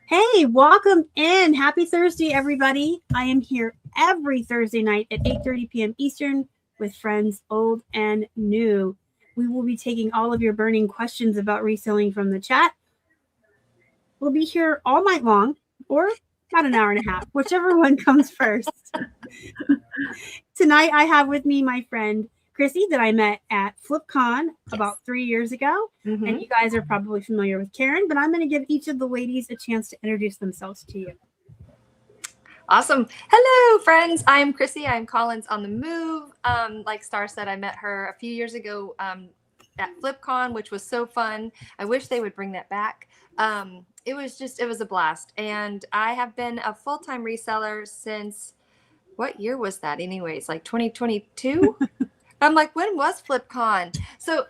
Hey, welcome in. Happy Thursday, everybody. I am here every Thursday night at 8:30 p.m. Eastern with friends old and new. We will be taking all of your burning questions about reselling from the chat. We'll be here all night long, or about an hour and a half, whichever one comes first. Tonight, I have with me my friend Chrissy that I met at FlipCon about 3 years ago. Mm-hmm. And you guys are probably familiar with Karen, but I'm going to give each of the ladies a chance to introduce themselves to you. Awesome. Hello, friends. I'm Chrissy. I'm Collins on the move. Like Star said, I met her a few years ago at FlipCon, which was so fun. I wish they would bring that back. It was a blast. And I have been a full-time reseller since, what year was that anyways? Like 2022? I'm like, when was FlipCon? So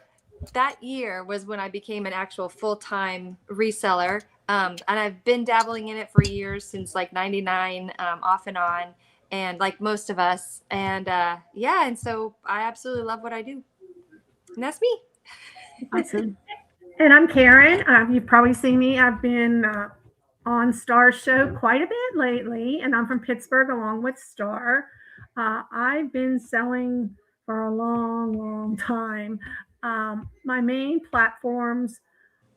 that year was when I became an actual full-time reseller. And I've been dabbling in it for years, since like 99, off and on, and like most of us. And and so I absolutely love what I do. And that's me. Awesome. And I'm Karen. You've probably seen me. I've been on Star's show quite a bit lately, and I'm from Pittsburgh along with Star. I've been selling for a long, long time. My main platforms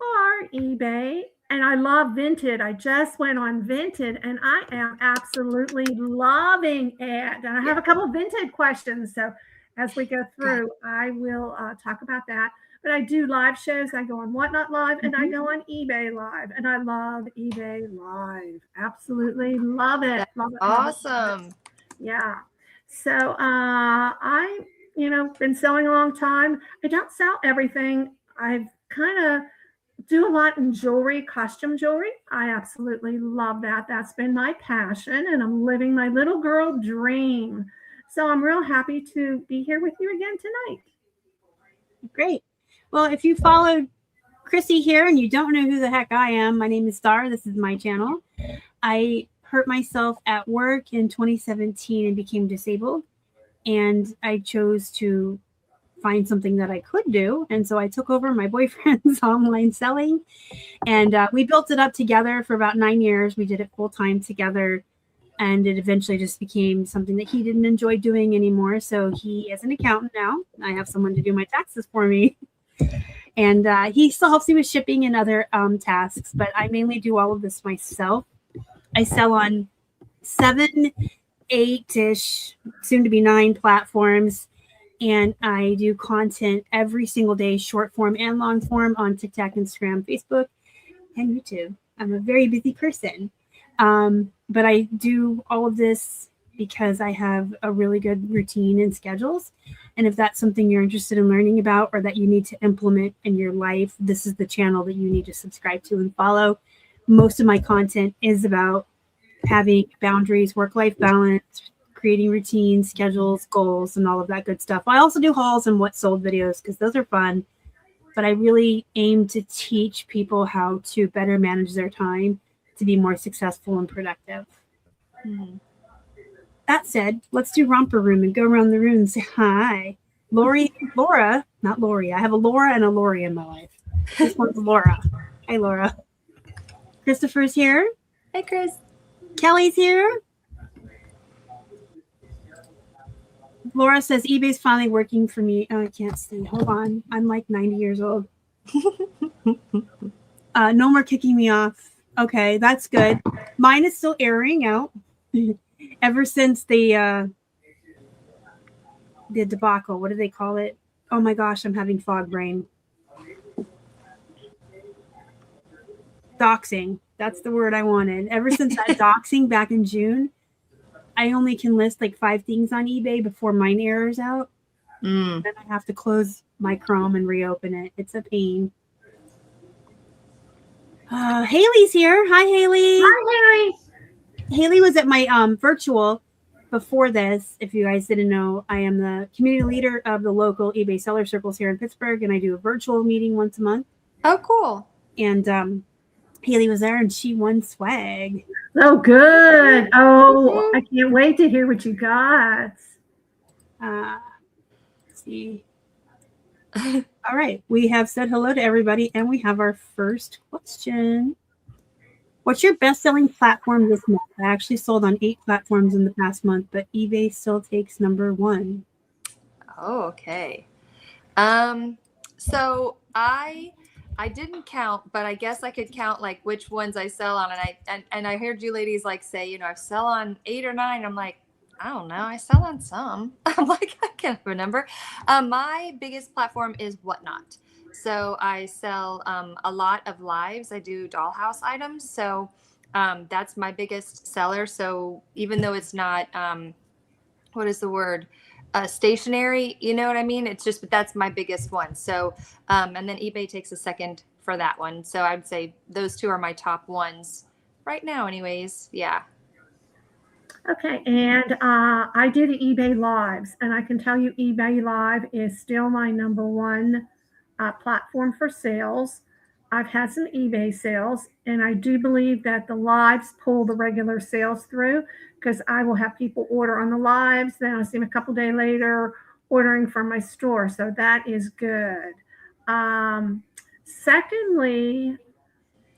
are eBay, and I love Vinted. I just went on Vinted, and I am absolutely loving it. And I have a couple of Vinted questions, so as we go through, I will talk about that. But I do live shows. I go on Whatnot Live, and I go on eBay Live, and I love eBay Live. Absolutely love it. Love it. Awesome. Yeah. So I, been selling a long time. I don't sell everything. I've kind of do a lot in jewelry, costume jewelry. I absolutely love that. That's been my passion, and I'm living my little girl dream. So I'm real happy to be here with you again tonight. Great. Well, if you followed Chrissy here and you don't know who the heck I am, my name is Star. This is my channel. I hurt myself at work in 2017 and became disabled. And I chose to find something that I could do. And so I took over my boyfriend's online selling, and we built it up together for about 9 years. We did it full time together, and it eventually just became something that he didn't enjoy doing anymore. So he is an accountant now. I have someone to do my taxes for me. And he still helps me with shipping and other tasks, but I mainly do all of this myself. I sell on 7, 8-ish, soon to be 9 platforms. And I do content every single day, short form and long form, on TikTok, Instagram, Facebook, and YouTube. I'm a very busy person. But I do all of this because I have a really good routine and schedules. And if that's something you're interested in learning about or that you need to implement in your life, this is the channel that you need to subscribe to and follow. Most of my content is about having boundaries, work-life balance, creating routines, schedules, goals, and all of that good stuff. I also do hauls and what sold videos because those are fun. But I really aim to teach people how to better manage their time to be more successful and productive. Mm-hmm. That said, let's do romper room and go around the room and say hi. Laura, not Lori. I have a Laura and a Lori in my life. This one's Laura. Hi, Laura. Christopher's here. Hey, Chris. Kelly's here. Laura says eBay's finally working for me. Oh, I can't see. Hold on. I'm like 90 years old. No more kicking me off. Okay, that's good. Mine is still airing out. Ever since the debacle. What do they call it? Oh my gosh, I'm having fog brain. Doxing. That's the word I wanted. Ever since that doxing back in June, I only can list like 5 things on eBay before mine airs out. Then I have to close my Chrome and reopen it. It's a pain. Haley's here. Hi, Haley. Hi, Haley. Haley was at my virtual before this. If you guys didn't know, I am the community leader of the local eBay seller circles here in Pittsburgh, and I do a virtual meeting once a month. Oh, cool. And Haley was there, and she won swag. Oh, good. Oh, I can't wait to hear what you got. Let's see. All right. We have said hello to everybody, and we have our first question. What's your best-selling platform this month? I actually sold on 8 platforms in the past month, but eBay still takes number 1. Oh, okay. So I didn't count, but I guess I could count like which ones I sell on, and I heard you ladies like say, you know, I sell on 8 or 9. I'm like, I don't know, I sell on some. I'm like, I can't remember. My biggest platform is Whatnot. So I sell a lot of lives. I do dollhouse items. So that's my biggest seller. So even though it's not, what is the word? Stationary, you know what I mean? It's just, but that's my biggest one. So, and then eBay takes a second for that one. So I would say those 2 are my top ones right now, anyways. Yeah. Okay, and I did eBay Lives, and I can tell you eBay Live is still my number 1 platform for sales. I've had some eBay sales, and I do believe that the lives pull the regular sales through because I will have people order on the lives, then I'll see them a couple days later ordering from my store. So that is good. Secondly,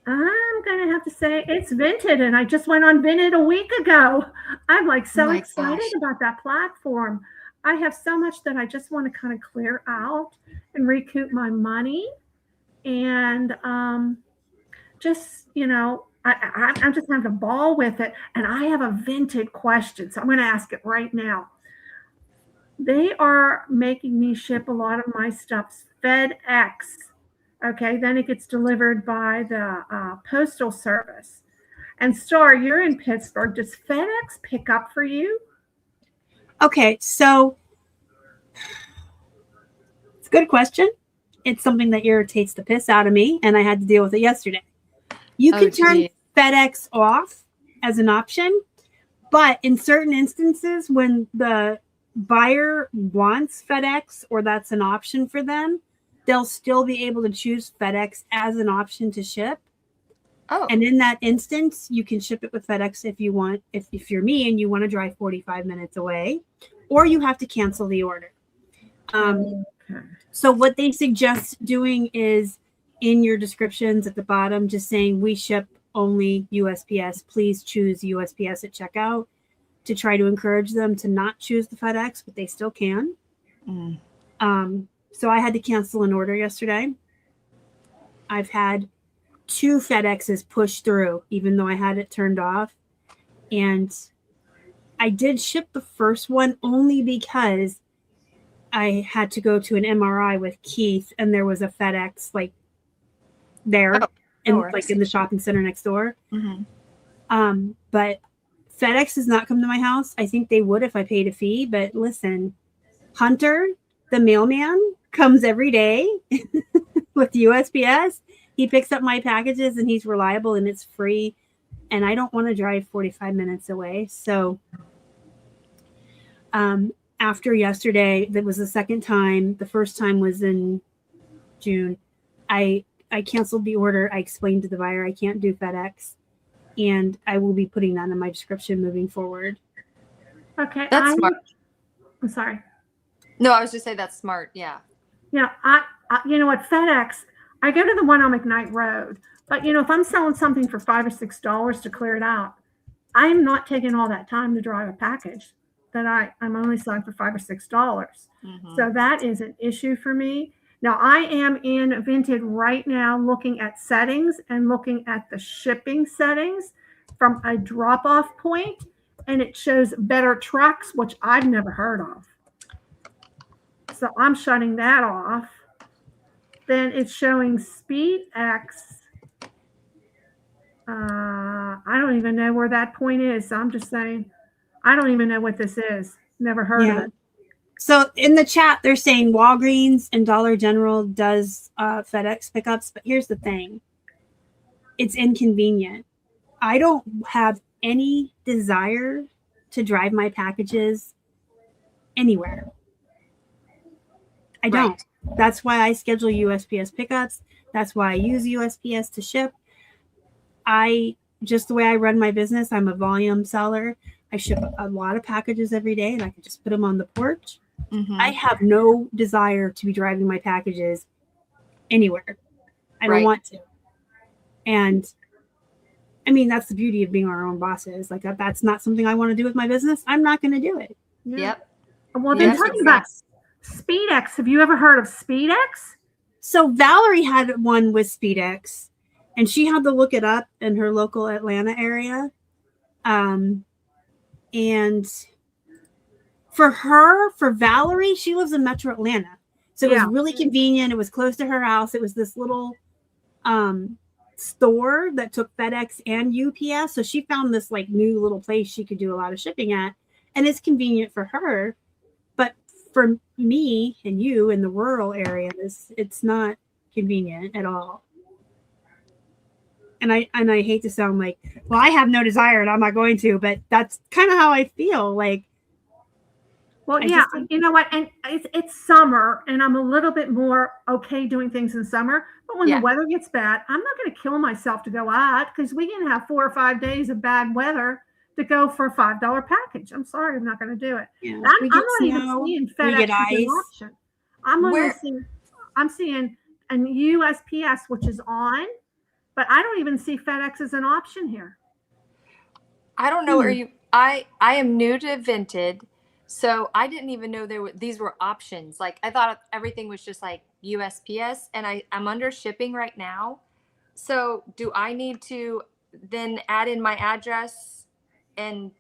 I'm going to have to say it's Vinted, and I just went on Vinted a week ago. I'm like so excited about that platform. I have so much that I just want to kind of clear out and recoup my money. And just, you know, I'm just having a ball with it. And I have a Vinted question, so I'm going to ask it right now. They are making me ship a lot of my stuff FedEx. Okay, then it gets delivered by the postal service. And Star, you're in Pittsburgh. Does FedEx pick up for you? Okay, so it's a good question. It's something that irritates the piss out of me, and I had to deal with it yesterday. You can turn FedEx off as an option, but in certain instances, when the buyer wants FedEx or that's an option for them, they'll still be able to choose FedEx as an option to ship. Oh. And in that instance, you can ship it with FedEx if you want, if you're me and you want to drive 45 minutes away, or you have to cancel the order. So what they suggest doing is in your descriptions at the bottom, just saying we ship only USPS. Please choose USPS at checkout to try to encourage them to not choose the FedEx, but they still can. So I had to cancel an order yesterday. I've had 2 FedExes push through, even though I had it turned off. And I did ship the first one only because I had to go to an MRI with Keith, and there was a FedEx like there, like in the shopping center next door. But FedEx has not come to my house. I think they would if I paid a fee. But listen, Hunter, the mailman, comes every day with USPS. He picks up my packages, and he's reliable, and it's free. And I don't want to drive 45 minutes away. So after yesterday, that was the second time. The first time was in June. I canceled the order. I explained to the buyer I can't do FedEx, and I will be putting that in my description moving forward. Okay, that's smart. I'm sorry. No, I was just saying that's smart. Yeah. Yeah, I you know what, FedEx, I go to the one on McKnight Road, but you know, if I'm selling something for $5 or $6 to clear it out, I'm not taking all that time to drive a package that I'm only selling for $5 or $6. So that is an issue for me. Now I am in Vinted right now looking at settings and looking at the shipping settings from a drop-off point, and it shows better trucks, which I've never heard of. So I'm shutting that off. Then it's showing SpeedX. I don't even know where that point is. So I'm just saying, I don't even know what this is. Never heard of it. So in the chat, they're saying Walgreens and Dollar General does FedEx pickups. But here's the thing. It's inconvenient. I don't have any desire to drive my packages anywhere. I don't. Right. That's why I schedule USPS pickups. That's why I use USPS to ship. Just the way I run my business, I'm a volume seller. I ship a lot of packages every day, and I can just put them on the porch. I have no desire to be driving my packages anywhere. I don't want to. And I mean, that's the beauty of being our own bosses. Like that's not something I want to do with my business. I'm not going to do it. Yeah. Yep. Well, then Yep, talking about SpeedX, have you ever heard of SpeedX? So Valerie had one with SpeedX, and she had to look it up in her local Atlanta area. And for Valerie, she lives in Metro Atlanta. So it was really convenient. It was close to her house. It was this little store that took FedEx and UPS. So she found this like new little place she could do a lot of shipping at. And it's convenient for her. But for me and you in the rural areas, it's not convenient at all. And I hate to sound like, well, I have no desire and I'm not going to, but that's kind of how I feel. Like, well, yeah, you know what? And it's summer, and I'm a little bit more okay doing things in summer. But when the weather gets bad, I'm not going to kill myself to go out, because we can have 4 or 5 days of bad weather to go for a $5 package. I'm sorry, I'm not going to do it. Yeah, I'm not even seeing FedEx as an option. I'm seeing an USPS, which is on, but I don't even see FedEx as an option here. I don't know where you. I am new to Vinted. So I didn't even know these were options. Like I thought everything was just like USPS, and I'm under shipping right now. So do I need to then add in my address and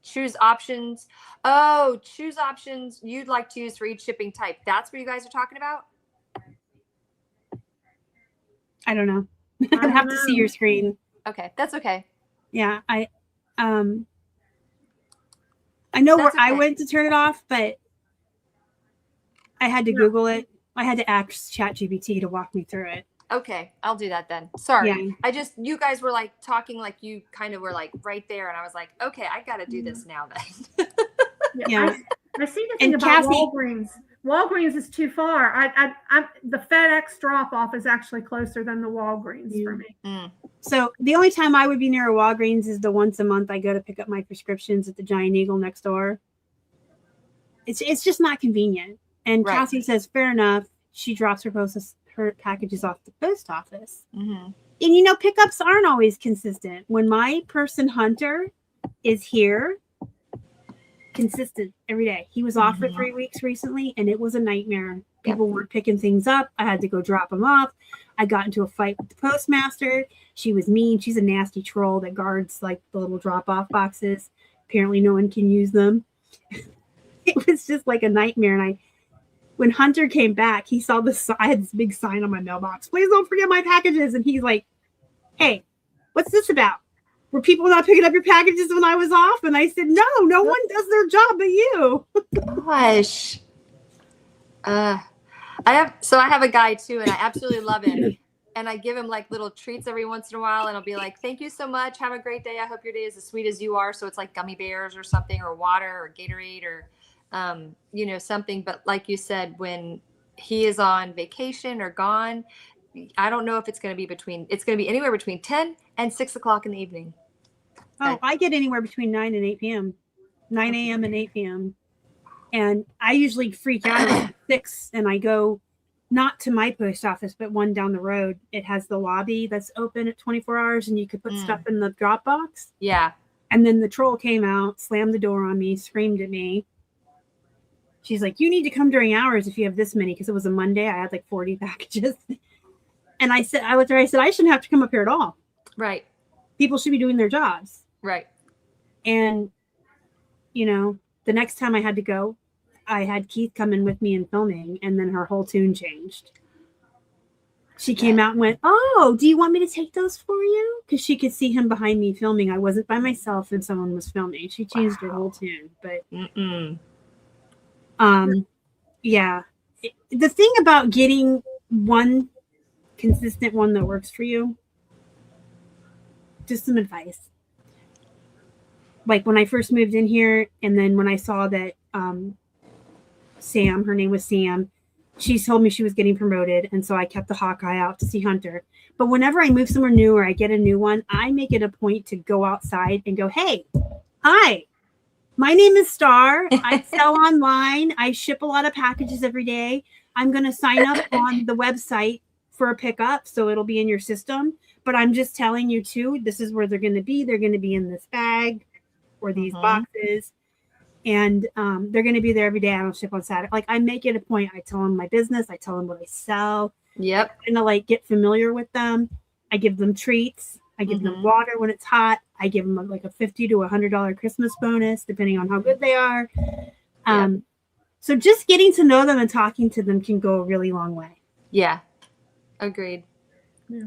choose options? Oh, choose options you'd like to use for each shipping type. That's what you guys are talking about? I don't know. I'd have to see your screen. Okay, that's okay. Yeah, I know where I went to turn it off, but I had to Google it. I had to ask ChatGPT to walk me through it. Okay, I'll do that then. Sorry. Yeah. You guys were like talking like you kind of were like right there, and I was like, okay, I got to do this now then. Yeah. I see the thing about Walgreens. Walgreens is too far. The FedEx drop off is actually closer than the Walgreens for me. Mm. So the only time I would be near a Walgreens is the once a month I go to pick up my prescriptions at the Giant Eagle next door. It's just not convenient. And Cassie says, fair enough. She drops her packages off the post office. Mm-hmm. And pickups aren't always consistent. When my person Hunter is here, consistent every day. He was off for 3 weeks recently, and it was a nightmare. People weren't picking things up. I had to go drop them off. I got into a fight with the postmaster. She was mean. She's a nasty troll that guards like the little drop-off boxes. Apparently no one can use them. It was just like a nightmare. And when Hunter came back, he saw this. I had this big sign on my mailbox. Please don't forget my packages. And he's like, hey, what's this about? Were people not picking up your packages when I was off? And I said, no one does their job but you. Gosh. I have a guy too, and I absolutely love him. And I give him like little treats every once in a while, and I'll be like, thank you so much. Have a great day. I hope your day is as sweet as you are. So it's like gummy bears or something, or water or Gatorade or, something. But like you said, when he is on vacation or gone, I don't know if it's going to be anywhere between 10 and 6 o'clock in the evening. Oh, I get anywhere between 9 and 8 p.m., 9 a.m. and 8 p.m. And I usually freak out at 6, and I go not to my post office, but one down the road. It has the lobby that's open at 24 hours, and you could put stuff in the drop box. Yeah. And then the troll came out, slammed the door on me, screamed at me. She's like, you need to come during hours if you have this many, because it was a Monday. I had like 40 packages. And I said, I shouldn't have to come up here at all. Right. People should be doing their jobs. Right. And, the next time I had to go, I had Keith come in with me and filming, and then her whole tune changed. She came out and went, oh, do you want me to take those for you? Because she could see him behind me filming. I wasn't by myself and someone was filming. She changed her whole tune. But, yeah. The thing about getting one consistent one that works for you, just some advice. Like when I first moved in here, and then when I saw that Sam, her name was Sam, she told me she was getting promoted, and so I kept the Hawkeye out to see Hunter. But whenever I move somewhere new or I get a new one, I make it a point to go outside and go, hey, hi, my name is Star. I sell online. I ship a lot of packages every day. I'm going to sign up on the website for a pickup, so it'll be in your system. but I'm just telling you too, this is where they're going to be. They're going to be in this bag or these boxes, and they're going to be there every day. I don't ship on Saturday. Like, I make it a point. I tell them my business. I tell them what I sell. Yep. I'm going to like get familiar with them. I give them treats. I give them water when it's hot. I give them like a $50 to $100 Christmas bonus, depending on how good they are. So just getting to know them and talking to them can go a really long way. Yeah. Agreed. Yeah.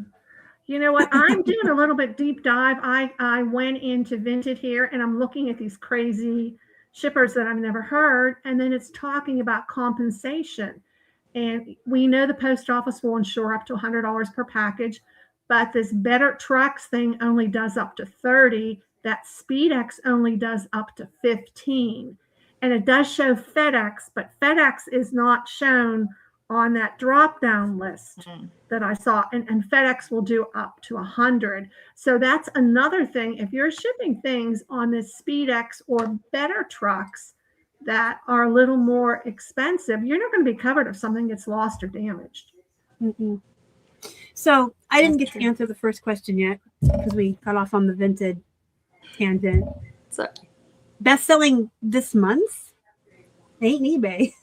You know what? I'm doing a little bit deep dive. I went into Vinted here and I'm looking at these crazy shippers that I've never heard. And then it's talking about compensation. And we know the post office will insure up to $100 per package, but this Better Trucks thing only does up to 30. That SpeedX only does up to 15. And it does show FedEx, but FedEx is not shown on that drop-down list that I saw. And FedEx will do up to 100. So that's another thing. If you're shipping things on this SpeedX or Better Trucks that are a little more expensive, you're not going to be covered if something gets lost or damaged. So I didn't get to answer the first question yet because we got off on the Vinted tangent. Sorry. Best-selling this month ain't eBay.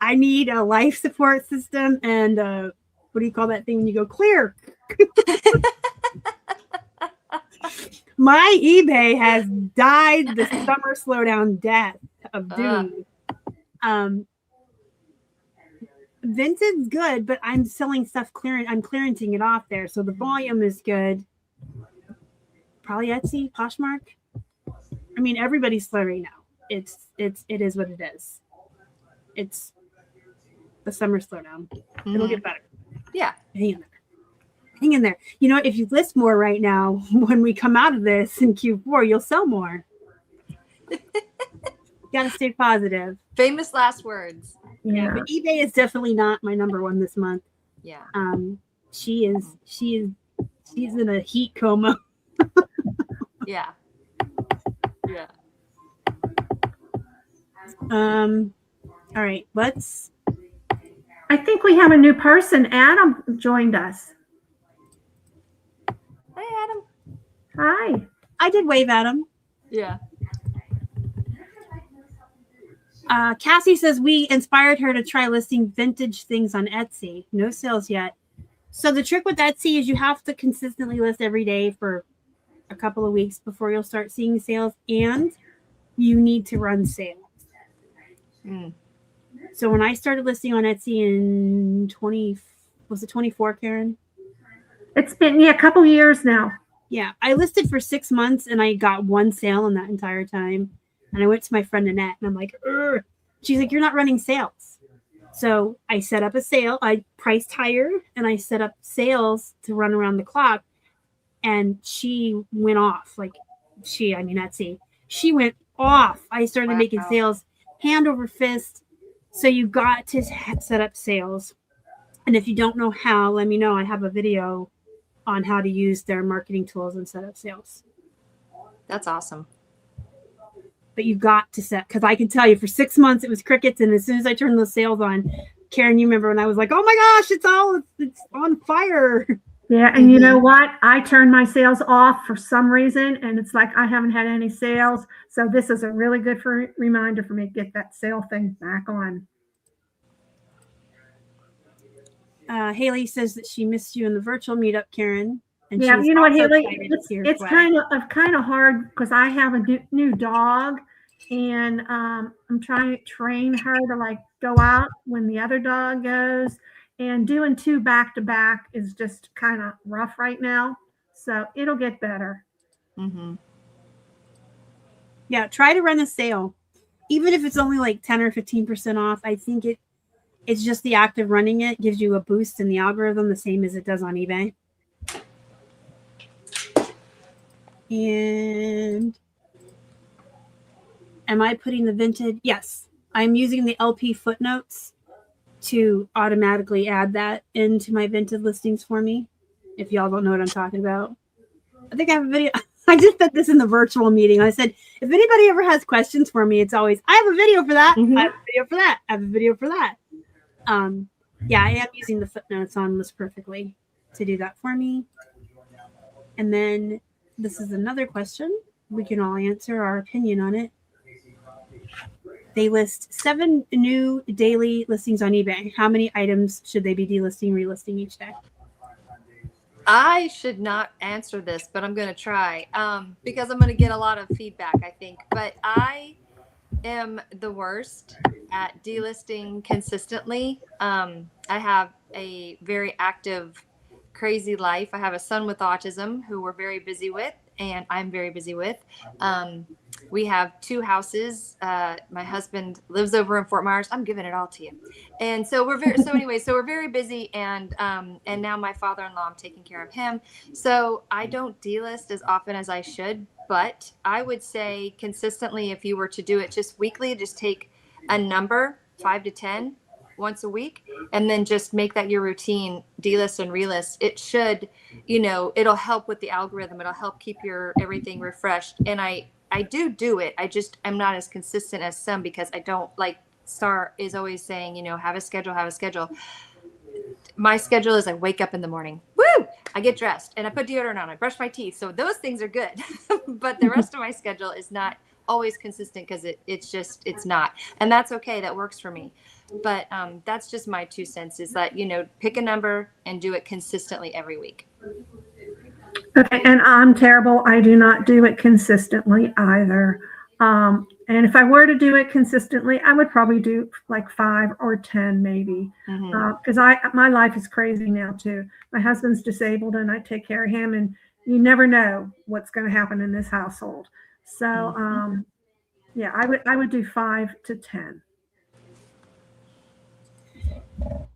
I need a life support system and what do you call that thing when you go clear? My eBay has died the summer slowdown death of doom. Vinted's good, but I'm selling stuff I'm clearancing it off there, so the volume is good. Probably Etsy, Poshmark. I mean, everybody's slow right now. It is what it is. It's the summer slowdown. It'll get better. Yeah. Hang in there. You know, if you list more right now, when we come out of this in Q4, you'll sell more. Gotta stay positive. Famous last words. Yeah, but eBay is definitely not my number one this month. Yeah. She's in a heat coma. Yeah. Yeah. All right, I think we have a new person. Adam joined us. Hey, Adam. Hi. I did wave at him. Yeah. Cassie says we inspired her to try listing vintage things on Etsy. No sales yet. So the trick with Etsy is you have to consistently list every day for a couple of weeks before you'll start seeing sales, and you need to run sales. So when I started listing on Etsy in 24, Karen? It's been a couple years now. Yeah, I listed for 6 months and I got one sale in that entire time. And I went to my friend Annette and I'm like, ugh. She's like, you're not running sales. So I set up a sale. I priced higher and I set up sales to run around the clock. And she went off. Etsy. She went off. I started making sales hand over fist. So you got to set up sales. And if you don't know how, let me know. I have a video on how to use their marketing tools and set up sales. That's awesome. But you got to set, because I can tell you for 6 months it was crickets. And as soon as I turned those sales on, Karen, you remember when I was like, oh my gosh, it's on fire. Yeah. And you know what? I turned my sales off for some reason. And it's like, I haven't had any sales. So this is a really good reminder for me to get that sale thing back on. Haley says that she missed you in the virtual meetup, Karen. And yeah, you know what, Haley? It's kind of hard because I have a new dog, and I'm trying to train her to go out when the other dog goes, and doing 2 back-to-back is just kind of rough right now. So it'll get better. Yeah, try to run a sale, even if it's only 10 or 15% off. I think it's just the act of running it gives you a boost in the algorithm, the same as it does on eBay. And am I putting the Vinted? Yes, I'm using the LP footnotes to automatically add that into my Vinted listings for me. If y'all don't know what I'm talking about, I think I have a video. I just said this in the virtual meeting. I said, if anybody ever has questions for me, it's always, I have a video for that. I have a video for that. I have a video for that. Yeah, I am using the footnotes on List Perfectly to do that for me. And then this is another question. We can all answer our opinion on it. They list 7 new daily listings on eBay. How many items should they be delisting, relisting each day? I should not answer this, but I'm going to try because I'm going to get a lot of feedback, I think. But I am the worst at delisting consistently. I have a very active, crazy life. I have a son with autism who we're very busy with, and I'm very busy with. We have 2 houses. My husband lives over in Fort Myers. I'm giving it all to you. And so we're very busy. And now my father-in-law, I'm taking care of him. So I don't delist as often as I should, but I would say consistently, if you were to do it just weekly, just take a number, 5 to 10 once a week, and then just make that your routine, delist and relist. It should, it'll help with the algorithm. It'll help keep your everything refreshed. And I do it. I'm not as consistent as some because I don't, like Star is always saying, have a schedule. My schedule is I wake up in the morning, I get dressed and I put deodorant on, I brush my teeth. So those things are good. But the rest of my schedule is not always consistent because it's not. And that's okay. That works for me. But that's just my 2 cents is that, pick a number and do it consistently every week. Okay, and I'm terrible. I do not do it consistently either. And if I were to do it consistently, I would probably do like 5 or 10 maybe. Because my life is crazy now too. My husband's disabled and I take care of him, and you never know what's going to happen in this household. So yeah, I would do 5 to 10.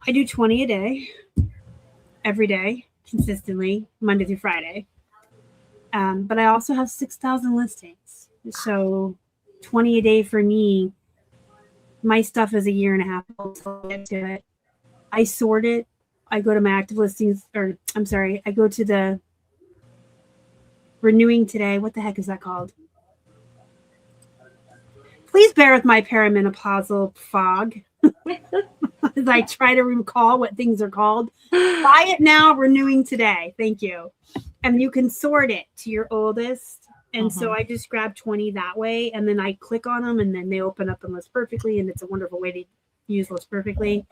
I do 20 a day, every day, consistently, Monday through Friday. But I also have 6,000 listings. So 20 a day for me, my stuff is a year and a half old, so I get to it. I sort it. I go to my active listings, I go to the renewing today. What the heck is that called? Please bear with my perimenopausal fog as I try to recall what things are called. Buy it now, renewing today. Thank you. And you can sort it to your oldest. And so I just grab 20 that way, and then I click on them, and then they open up and List Perfectly, and it's a wonderful way to use List Perfectly.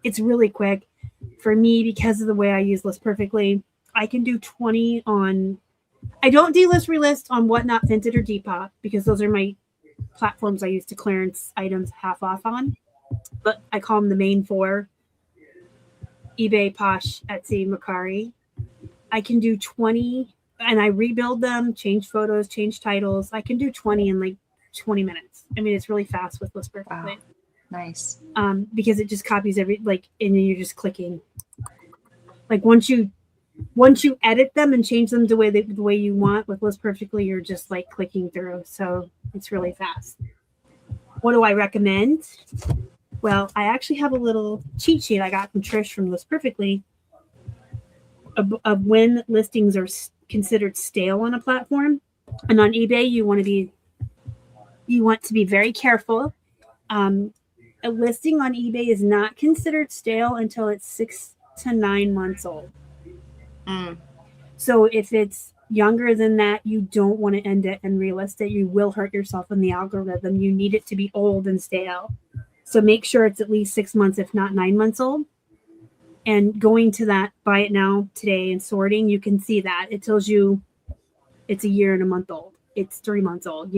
It's really quick. For me, because of the way I use List Perfectly, I can do 20 on... I don't delist relist on Whatnot, Vinted, or Depop, because those are my platforms I use to clearance items half off on. But I call them the main 4. eBay, Posh, Etsy, Mercari. I can do 20... and I rebuild them, change photos, change titles. I can do 20 in like 20 minutes. I mean, it's really fast with List Perfectly. Wow. Nice. Because it just copies and then you're just clicking. Like once you edit them and change them the way you want with List Perfectly, you're just like clicking through. So it's really fast. What do I recommend? Well, I actually have a little cheat sheet I got from Trish from List Perfectly of when listings are considered stale on a platform. And on eBay, you want to be very careful. A listing on eBay is not considered stale until it's 6 to 9 months old. So if it's younger than that, you don't want to end it and relist it. You will hurt yourself in the algorithm. You need it to be old and stale. So make sure it's at least 6 months, if not 9 months old. And going to that buy it now today and sorting, you can see that it tells you it's a year and a month old. It's 3 months old,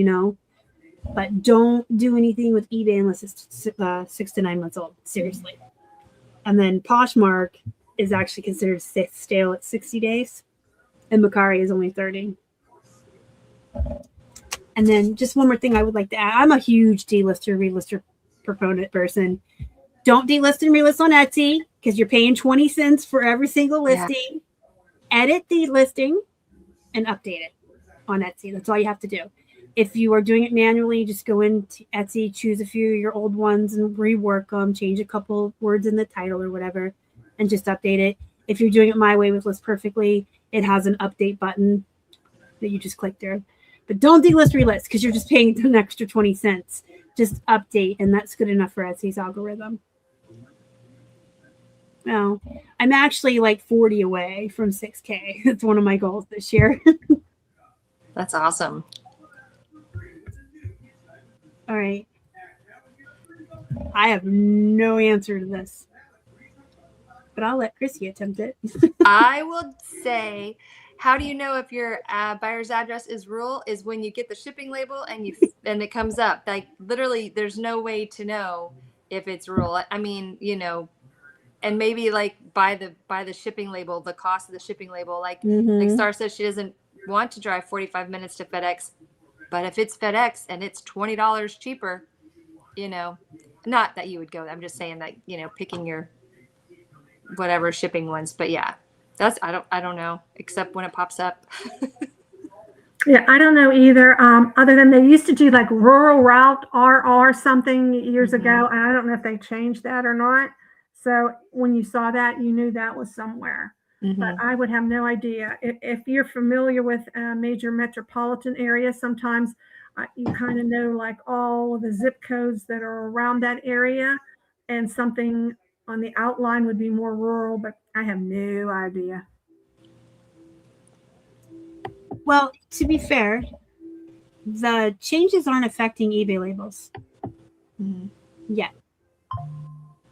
but don't do anything with eBay unless it's 6 to 9 months old. Seriously. And then Poshmark is actually considered stale at 60 days, and Mercari is only 30. And then just one more thing I would like to add. I'm a huge delister, relister proponent person. Don't delist and relist on Etsy because you're paying 20 cents for every single listing. Yeah. Edit the listing and update it on Etsy. That's all you have to do. If you are doing it manually, just go into Etsy, choose a few of your old ones and rework them, change a couple words in the title or whatever, and just update it. If you're doing it my way with List Perfectly, it has an update button that you just click through. But don't delist relist because you're just paying an extra 20 cents. Just update, and that's good enough for Etsy's algorithm. No, I'm actually like 40 away from 6K. It's one of my goals this year. That's awesome. All right. I have no answer to this, but I'll let Chrissy attempt it. I will say, how do you know if your buyer's address is rural? Is when you get the shipping label and it comes up. Like literally, there's no way to know if it's rural. I mean, you know, and maybe like by the shipping label, the cost of the shipping label. Like Star says, she doesn't want to drive 45 minutes to FedEx, but if it's FedEx and it's $20 cheaper, you know, not that you would go. I'm just saying that, you know, picking your whatever shipping ones, but yeah, that's I don't know, except when it pops up. Yeah, I don't know either. Other than they used to do like rural route RR something years ago, and I don't know if they changed that or not. So when you saw that, you knew that was somewhere. But I would have no idea. If you're familiar with a major metropolitan area, sometimes you kind of know like all of the zip codes that are around that area, and something on the outline would be more rural, but I have no idea. Well, to be fair, the changes aren't affecting eBay labels yet.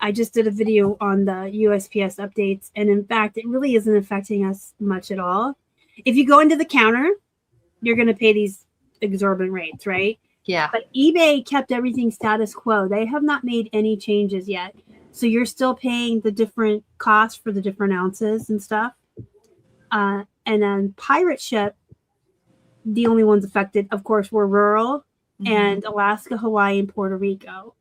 I just did a video on the USPS updates, and in fact, it really isn't affecting us much at all. If you go into the counter, you're going to pay these exorbitant rates, right? Yeah. But eBay kept everything status quo. They have not made any changes yet. So you're still paying the different costs for the different ounces and stuff. And then pirate ship, the only ones affected, of course, were rural and Alaska, Hawaii, and Puerto Rico.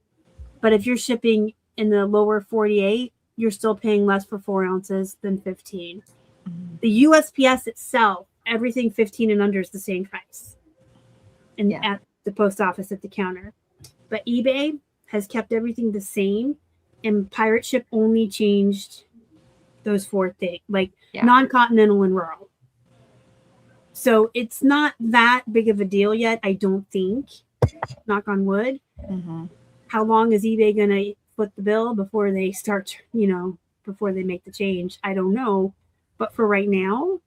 But if you're shipping in the lower 48, you're still paying less for 4 ounces than 15. The USPS itself, everything 15 and under is the same price. And at the post office at the counter. But eBay has kept everything the same, and pirate ship only changed those 4 things, like non-continental and rural. So it's not that big of a deal yet, I don't think. Knock on wood. How long is eBay going to foot the bill before they start, you know, before they make the change? I don't know. But for right now,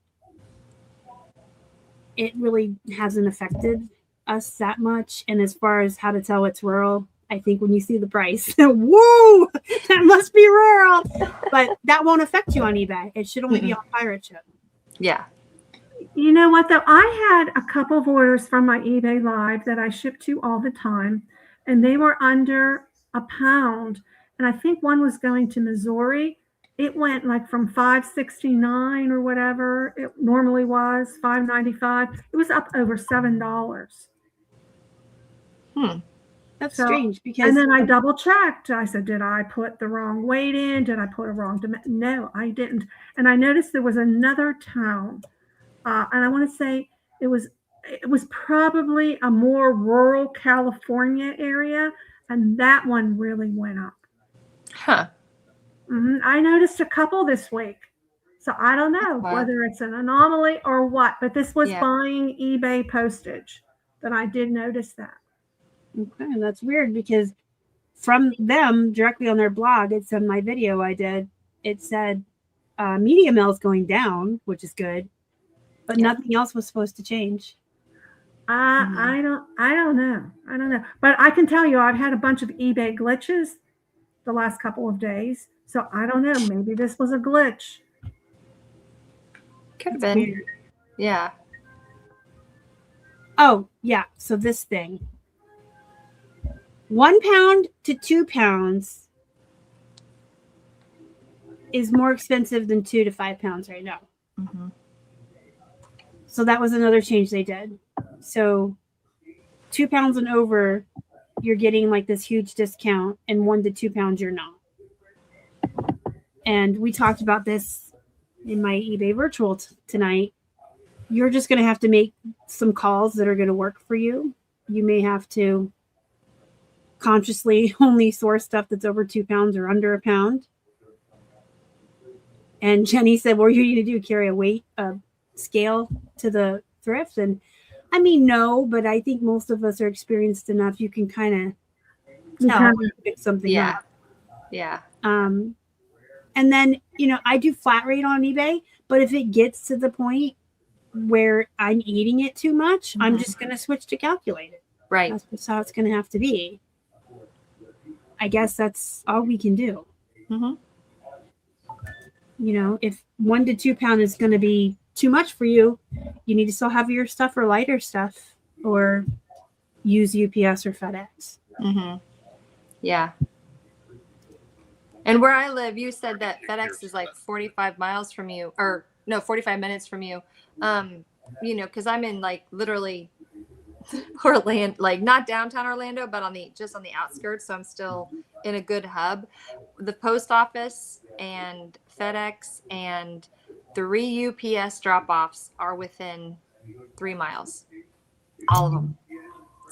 it really hasn't affected us that much. And as far as how to tell it's rural, I think when you see the price, whoa, that must be rural. But that won't affect you on eBay. It should only be on pirate ship. Yeah. You know what, though? I had a couple of orders from my eBay Live that I ship to all the time, and they were under £1. And I think one was going to Missouri. It went like from $5.69 or whatever it normally was, $5.95. It was up over $7. That's strange because. And then I double checked. I said, did I put the wrong weight in? Did I put a wrong dimension? No, I didn't. And I noticed there was another town. And I want to say it was probably a more rural California area, and that one really went up. I noticed a couple this week, so I don't know whether it's an anomaly or what. But this was buying eBay postage that I did notice that. Okay, that's weird because from them directly on their blog, it's in my video I did. It said media mail is going down, which is good. But nothing else was supposed to change. I don't know. But I can tell you, I've had a bunch of eBay glitches the last couple of days. So I don't know. Maybe this was a glitch. Could have been. Weird. Yeah. Oh, yeah. So this thing. 1 pound to 2 pounds is more expensive than 2 to 5 pounds right now. So that was another change they did. So 2 pounds and over, you're getting like this huge discount, and 1 to 2 pounds, you're not. And we talked about this in my eBay virtual tonight. You're just going to have to make some calls that are going to work for you. You may have to consciously only source stuff that's over 2 pounds or under 1 pound. And Jenny said, what are you going to do? Carry a weight scale to the thrift? And I mean, no, but I think most of us are experienced enough. You can kind of tell pick something up. Yeah. And then, I do flat rate on eBay, but if it gets to the point where I'm eating it too much, I'm just going to switch to calculated. Right. That's just how it's going to have to be. I guess that's all we can do. If 1 to 2 pound is going to be too much for you, you need to still have your stuff or lighter stuff, or use UPS or FedEx. Yeah. And where I live, you said that FedEx is like 45 miles from you, or no, 45 minutes from you. Because I'm in like literally Orlando, like not downtown Orlando, but just on the outskirts. So I'm still in a good hub. The post office and FedEx and 3 UPS drop-offs are within 3 miles, all of them.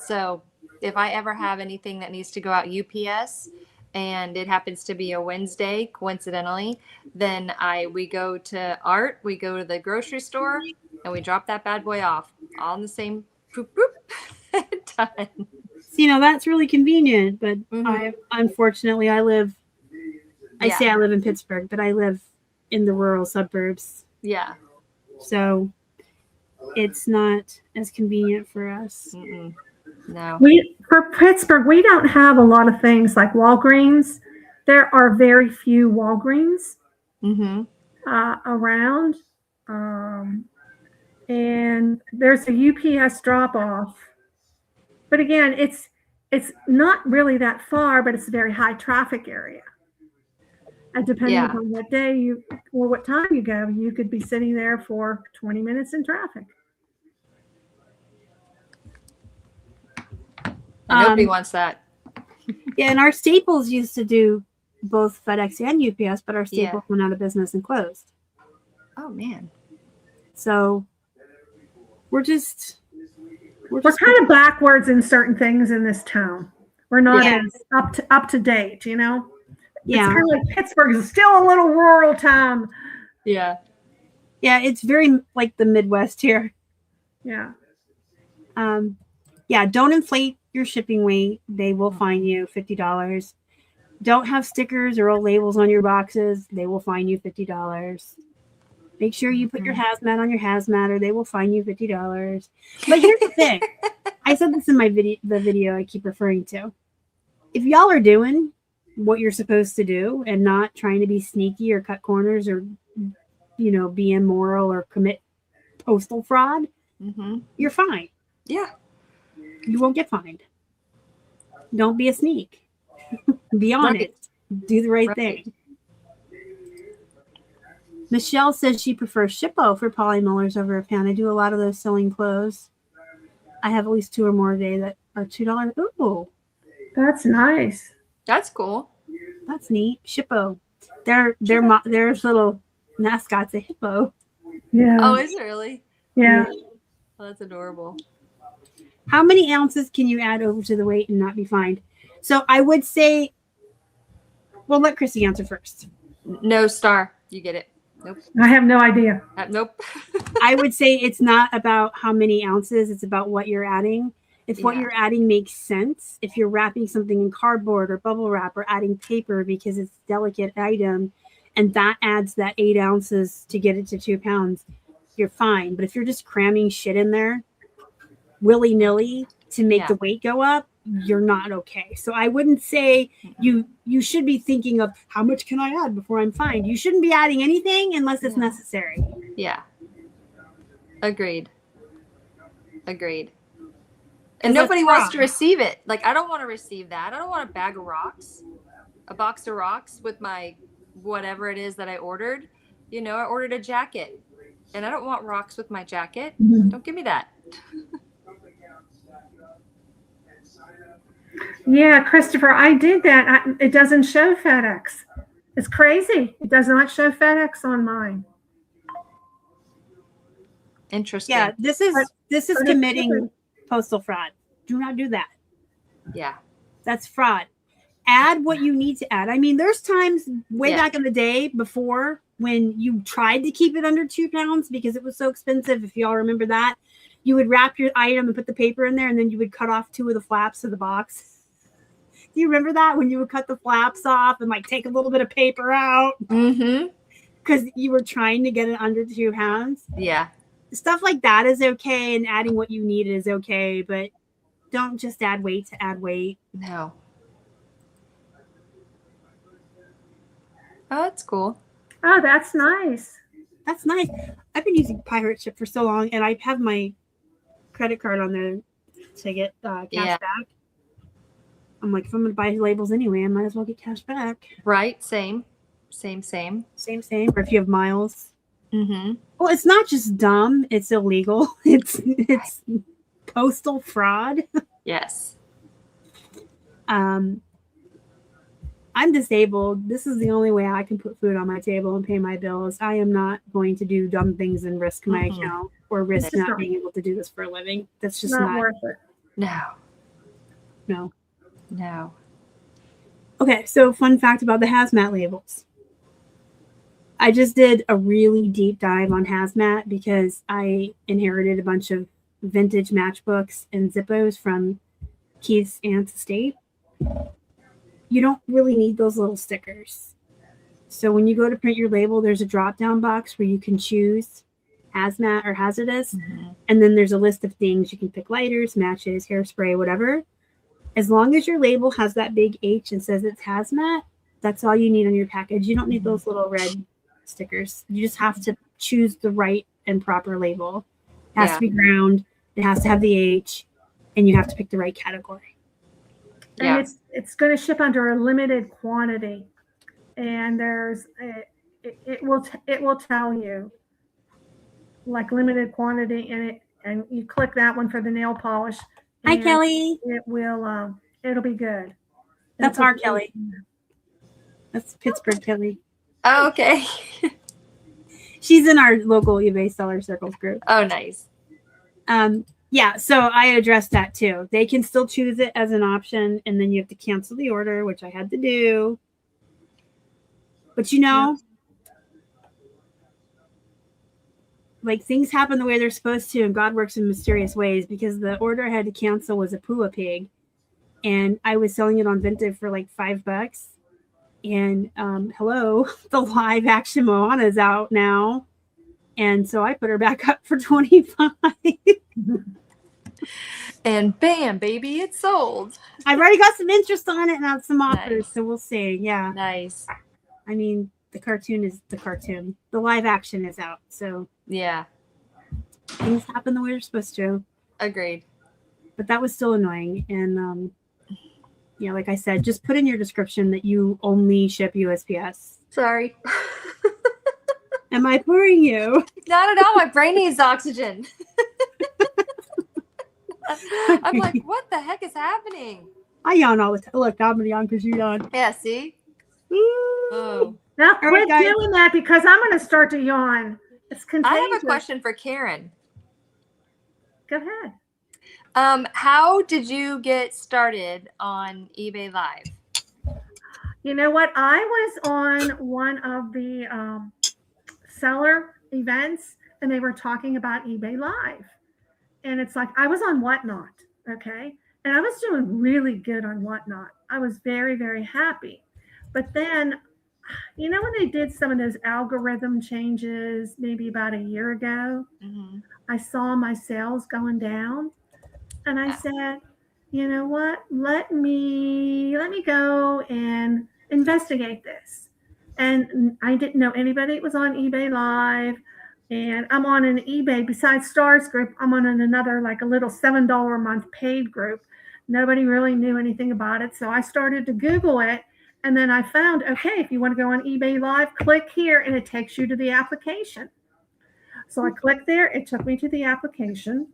So if I ever have anything that needs to go out UPS and it happens to be a Wednesday, coincidentally, then we go to Art, we go to the grocery store, and we drop that bad boy off all in the same boop, boop, done. That's really convenient, but unfortunately, I say I live in Pittsburgh, but I live in the rural suburbs. Yeah. So it's not as convenient for us. No. For Pittsburgh, we don't have a lot of things like Walgreens. There are very few Walgreens around. And there's a UPS drop-off. But again, it's not really that far, but it's a very high traffic area. And depending on what day or what time you go, you could be sitting there for 20 minutes in traffic. Nobody wants that. Yeah, and our Staples used to do both FedEx and UPS, but our Staples went out of business and closed. Oh, man. So we're kind of backwards in certain things in this town. We're not as up to date, Yeah. It's kind of like Pittsburgh is still a little rural town. Yeah. Yeah, it's very like the Midwest here. Yeah. Don't inflate your shipping weight. They will fine you $50. Don't have stickers or old labels on your boxes. They will fine you $50. Make sure you put your hazmat on your hazmat, or they will fine you $50. But here's the thing. I said this in the video I keep referring to. If y'all are doing what you're supposed to do and not trying to be sneaky or cut corners or, be immoral or commit postal fraud, you're fine. Yeah. You won't get fined. Don't be a sneak. Be honest. Do the right thing. Michelle says she prefers HIPPO for polymullers over a pound. I do a lot of those selling clothes. I have at least 2 or more a day that are $2. Ooh. That's nice. That's cool. That's neat. HIPPO. Their little mascot's a hippo. Yeah. Oh, is it really? Yeah. Oh, that's adorable. How many ounces can you add over to the weight and not be fined? So I would say, well, let Chrissy answer first. No, Star. You get it. Nope. I have no idea. Nope. I would say it's not about how many ounces. It's about what you're adding. If what you're adding makes sense, if you're wrapping something in cardboard or bubble wrap or adding paper because it's a delicate item, and that adds that 8 ounces to get it to 2 pounds, you're fine. But if you're just cramming shit in there willy-nilly to make the weight go up, you're not okay. So I wouldn't say you should be thinking of how much can I add before I'm fined. You shouldn't be adding anything unless it's necessary. Yeah. Agreed. And nobody wants to receive it. Like, I don't want to receive that. I don't want a bag of rocks, a box of rocks with my whatever it is that I ordered. I ordered a jacket, and I don't want rocks with my jacket. Don't give me that. Yeah, Christopher, I did that. It doesn't show FedEx. It's crazy. It does not show FedEx on mine. Interesting. Yeah, this is committing postal fraud. Do not do that. Yeah. That's fraud. Add what you need to add. I mean, there's times way back in the day before when you tried to keep it under 2 pounds because it was so expensive. If y'all remember that, you would wrap your item and put the paper in there, and then you would cut off 2 of the flaps of the box Do you remember that when you would cut the flaps off and like take a little bit of paper out? Mm-hmm. Because you were trying to get it under 2 pounds. Yeah. Stuff like that is okay, and adding what you need is okay, but don't just add weight to add weight. No. Oh, that's cool. Oh, that's nice. That's nice. I've been using Pirate Ship for so long, and I have my credit card on there to get cash back. I'm like, if I'm going to buy labels anyway, I might as well get cash back. Right. Same. Same. Or if you have miles. Mm-hmm. Well, it's not just dumb. It's illegal. It's postal fraud. Yes. I'm disabled. This is the only way I can put food on my table and pay my bills. I am not going to do dumb things and risk my account or risk not being able to do this for a living. That's just not worth it. No. Okay, so fun fact about the hazmat labels. I just did a really deep dive on hazmat because I inherited a bunch of vintage matchbooks and Zippos from Keith's aunt's estate. You don't really need those little stickers. So when you go to print your label, there's a drop-down box where you can choose hazmat or hazardous. And then there's a list of things. You can pick lighters, matches, hairspray, whatever. As long as your label has that big H and says it's hazmat, that's all you need on your package. You don't need those little red stickers. You just have to choose the right and proper label. It has to be ground. It has to have the H. And you have to pick the right category. And it's going to ship under a limited quantity, and it will tell you like limited quantity in it, and you click that one for the nail polish. Hi, Kelly. It will it'll be good. That's our Kelly. That's Pittsburgh Kelly. Oh, okay. She's in our local eBay seller circles group. Oh, nice. Yeah, so I addressed that too. They can still choose it as an option, and then you have to cancel the order, which I had to do. But like things happen the way they're supposed to, and God works in mysterious ways, because the order I had to cancel was a Pua pig, and I was selling it on Vinted for like $5. And hello, the live action Moana is out now. And so I put her back up for $25. And bam, baby, it's sold. I've already got some interest on it and have some offers, so we'll see. Yeah. Nice. I mean, the cartoon is the cartoon. The live action is out, so yeah. Things happen the way they're supposed to. Agreed. But that was still annoying. And like I said, just put in your description that you only ship USPS. Sorry. Am I boring you? Not at all. My brain needs oxygen. I'm like, what the heck is happening? I yawn all the time. Look, I'm going to yawn because you yawn. Yeah, see? Oh. Now quit doing that, because I'm going to start to yawn. It's contagious. I have a question for Karen. Go ahead. How did you get started on eBay Live? You know what? I was on one of the seller events, and they were talking about eBay Live. And it's like, I was on Whatnot, okay? And I was doing really good on Whatnot. I was very, very happy. But then, when they did some of those algorithm changes maybe about a year ago, I saw my sales going down. And I said, you know what? Let me go and investigate this. And I didn't know anybody that was on eBay Live. And I'm on an eBay, besides Stars group, I'm on another, like a little $7 a month paid group. Nobody really knew anything about it. So I started to Google it. And then I found, okay, if you want to go on eBay Live, click here, and it takes you to the application. So I clicked there. It took me to the application.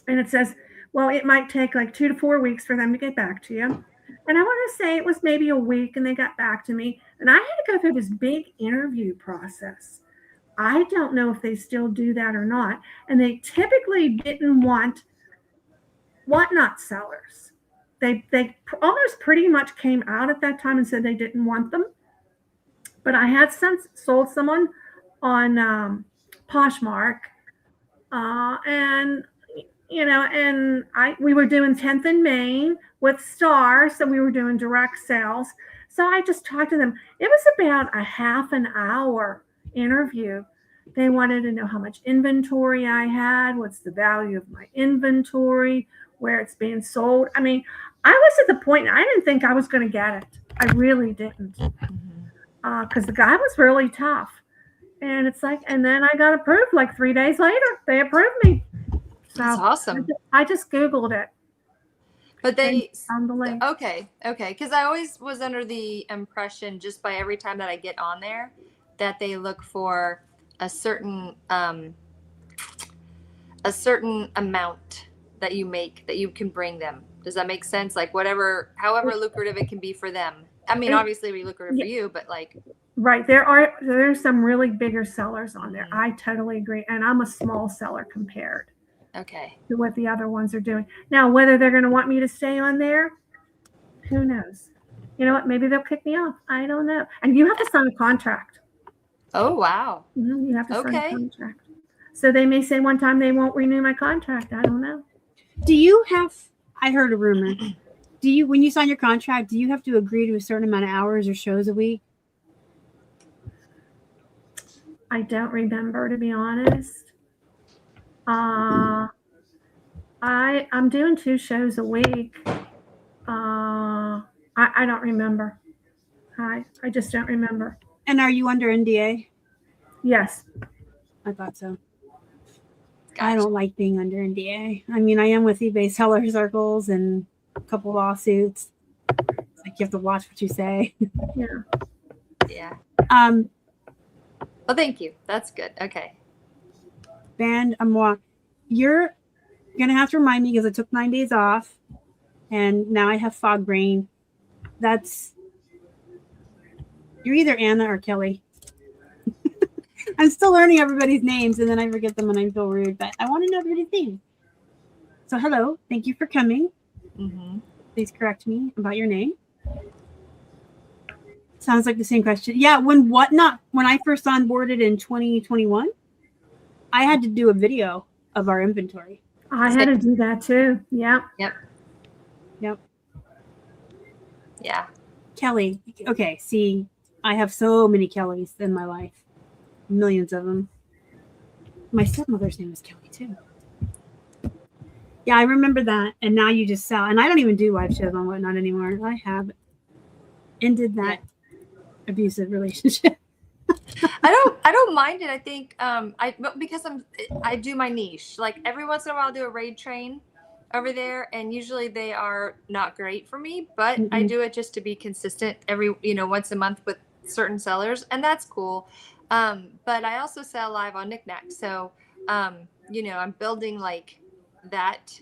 And it says, well, it might take like 2 to 4 weeks for them to get back to you. And I want to say it was maybe a week, and they got back to me. And I had to go through this big interview process. I don't know if they still do that or not. And they typically didn't want Whatnot sellers. They almost pretty much came out at that time and said they didn't want them. But I had sold someone on Poshmark. And, and we were doing 10th and Main with Star, so we were doing direct sales. So I just talked to them. It was about a half an hour interview. They wanted to know how much inventory I had, what's the value of my inventory, where it's being sold. I mean, I was at the point I didn't think I was going to get it. I really didn't, because the guy was really tough. And it's like, and then I got approved like 3 days later. They approved me. So That's awesome. I just Googled it. But they, found the link. okay. Because I always was under the impression, just by every time that I get on there, that they look for a certain amount that you make, that you can bring them. Does that make sense? Like however lucrative it can be for them. I mean, obviously it'd be lucrative for you, but like. Right. There's some really bigger sellers on there. I totally agree. And I'm a small seller compared to what the other ones are doing. Now, whether they're going to want me to stay on there, who knows? You know what? Maybe they'll kick me off. I don't know. And you have to sign a contract. Oh, wow. You have to sign a contract. So they may say one time they won't renew my contract. I don't know. I heard a rumor. When you sign your contract, do you have to agree to a certain amount of hours or shows a week? I don't remember, to be honest. I'm doing 2 shows a week. I don't remember. I just don't remember. And are you under NDA? Yes. I thought so. Gotcha. I don't like being under NDA. I mean, I am with eBay seller circles and a couple lawsuits. It's like you have to watch what you say. Yeah. Well, thank you. That's good. Okay. Band Amour, you're going to have to remind me because I took 9 days off and now I have fog brain. You're either Anna or Kelly. I'm still learning everybody's names and then I forget them and I feel rude, but I want to know everybody's name. So hello, thank you for coming. Please correct me about your name. Sounds like the same question. Yeah, when I first onboarded in 2021, I had to do a video of our inventory. I had to do that too. Yeah. Yep. Yeah. Kelly. Okay, see, I have so many Kellys in my life. Millions of them. My stepmother's name was Kelly too. Yeah, I remember that. And now you just sell. And I don't even do live shows on Whatnot anymore. I have ended that abusive relationship. I don't mind it. I think because I do my niche. Like every once in a while I'll do a raid train over there and usually they are not great for me, but I do it just to be consistent once a month with certain sellers and that's cool. But I also sell live on Knickknack. So I'm building like that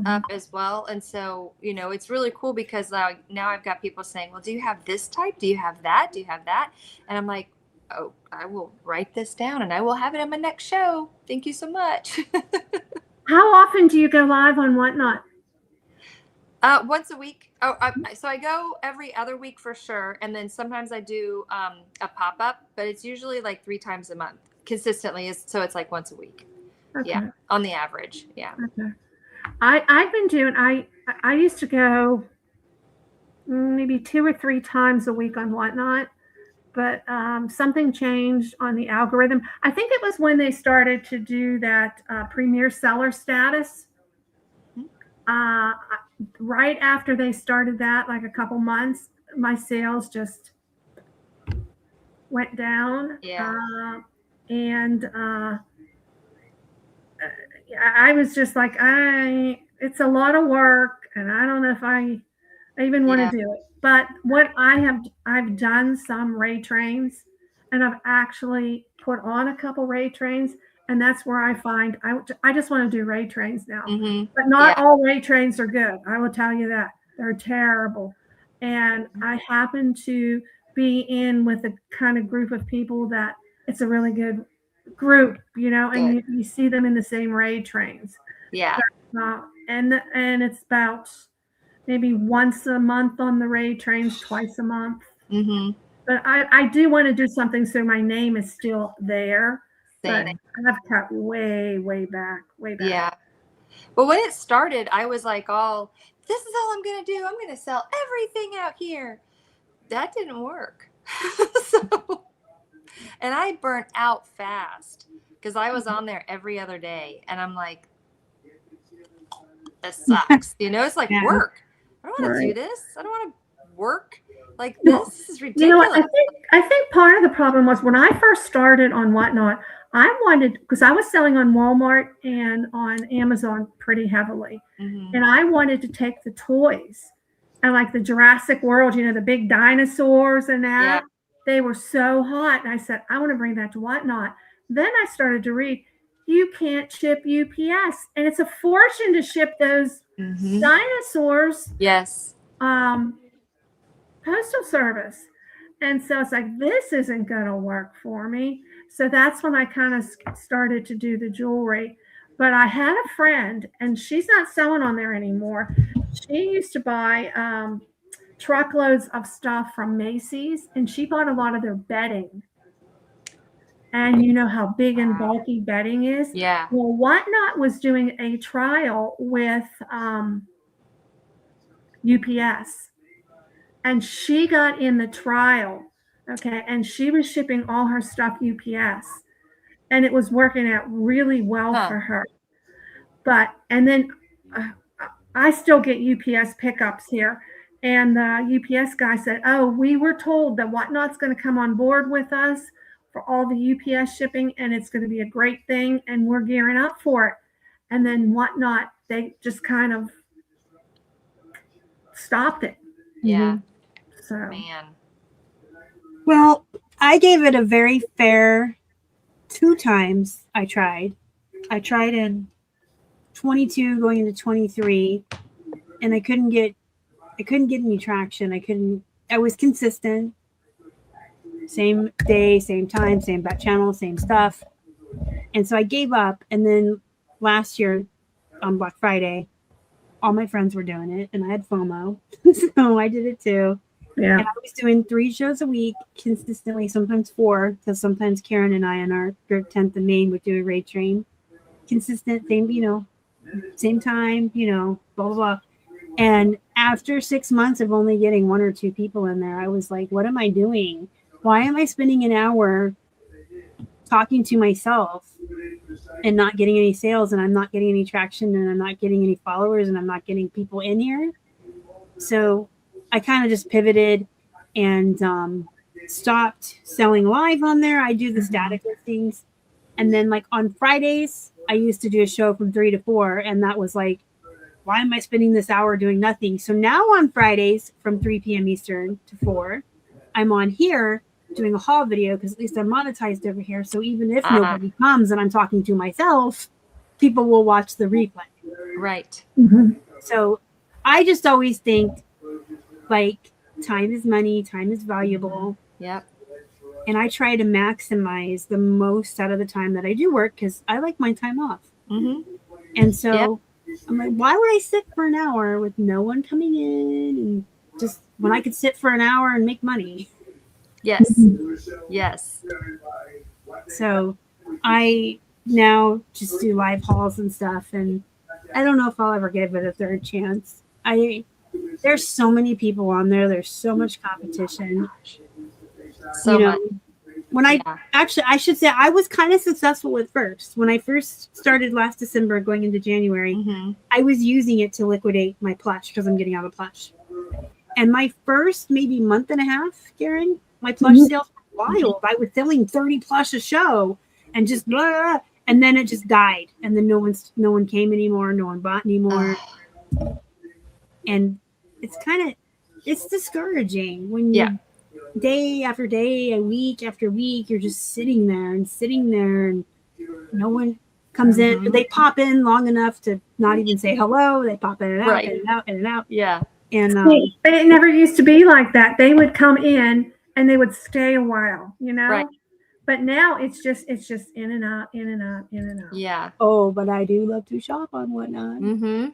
up as well. And so, it's really cool because now I've got people saying, well, do you have this type? Do you have that? Do you have that? And I'm like, oh, I will write this down and I will have it on my next show. Thank you so much. How often do you go live on Whatnot? Once a week. So I go every other week for sure. And then sometimes I do a pop-up, but it's usually like 3 times a month consistently. So it's like once a week. Okay. Yeah. On the average. Yeah. Okay. I've been doing, I used to go maybe 2 or 3 times a week on Whatnot, but something changed on the algorithm. I think it was when they started to do that premier seller status. Right after they started that, like a couple months, my sales just went down. Yeah. I was just like, it's a lot of work and I don't know if I even want to do it. But what I've done some raid trains and I've actually put on a couple raid trains. And that's where I find I just want to do raid trains now, but not all raid trains are good. I will tell you that they're terrible. And I happen to be in with a kind of group of people that it's a really good group, and you see them in the same raid trains. Yeah. And it's about maybe once a month on the raid trains, twice a month. But I do want to do something so my name is still there. But I've cut way back. Yeah. But when it started, I was like, this is all I'm going to do. I'm going to sell everything out here. That didn't work. And I burnt out fast because I was on there every other day. And I'm like, this sucks. It's like work. I don't want to do this. I don't want to work like this. This is ridiculous. You know what? I think part of the problem was when I first started on Whatnot, I wanted, because I was selling on Walmart and on Amazon pretty heavily. And I wanted to take the toys and like the Jurassic World, the big dinosaurs and that. Yeah. They were so hot. And I said, I want to bring that to Whatnot. Then I started to read, you can't ship UPS. And it's a fortune to ship those dinosaurs. Yes. Postal service. And so it's like, this isn't going to work for me. So that's when I kind of started to do the jewelry. But I had a friend, and she's not selling on there anymore. She used to buy truckloads of stuff from Macy's, and she bought a lot of their bedding. And you know how big and bulky bedding is? Yeah. Well, Whatnot was doing a trial with UPS. And she got in the trial, okay? And she was shipping all her stuff UPS. And it was working out really well for her. And then I still get UPS pickups here. And the UPS guy said, oh, we were told that Whatnot's going to come on board with us for all the UPS shipping, and it's going to be a great thing, and we're gearing up for it. And then Whatnot, they just kind of stopped it. Yeah. So. Man. Well, I gave it a very fair 2 times. I tried in 22 going into 23, and I couldn't get any traction. I was consistent. Same day, same time, same back channel, same stuff. And so I gave up. And then last year on Black Friday, all my friends were doing it, and I had FOMO. So I did it too. Yeah. And I was doing 3 shows a week consistently, sometimes 4, because sometimes Karen and I on our 10th and Main would do a raid train. Consistent, same time, blah, blah, blah. And after 6 months of only getting 1 or 2 people in there, I was like, what am I doing? Why am I spending an hour talking to myself and not getting any sales, and I'm not getting any traction, and I'm not getting any followers, and I'm not getting people in here? So I kind of just pivoted and stopped selling live on there. I do the static listings. And then like on Fridays, I used to do a show from 3 to 4. And that was like, why am I spending this hour doing nothing? So now on Fridays from 3 p.m. Eastern to 4, I'm on here doing a haul video, because at least I'm monetized over here. So even if nobody comes and I'm talking to myself, people will watch the replay. Right. So I just always think, like, time is money, time is valuable. Yep. And I try to maximize the most out of the time that I do work, because I like my time off. And so I'm like, why would I sit for an hour with no one coming in, and just when I could sit for an hour and make money? Yes. Yes. So I now just do live hauls and stuff, and I don't know if I'll ever give it a third chance. There's so many people on there. There's so much competition. So much. When I should say I was kind of successful at first. When I first started last December going into January, I was using it to liquidate my plush, because I'm getting out of plush. And my first maybe month and a half, Karen, my plush sales were wild. I was selling 30 plush a show and just blah, blah, and then it just died. And then no one came anymore. No one bought anymore. And it's discouraging when you day after day, week after week, you're just sitting there, and no one comes in. They pop in long enough to not even say hello. They pop in and out, in and out, in and out. Yeah. And it never used to be like that. They would come in and they would stay a while, Right. But now it's just in and out, in and out, in and out. Yeah. Oh, but I do love to shop on Whatnot.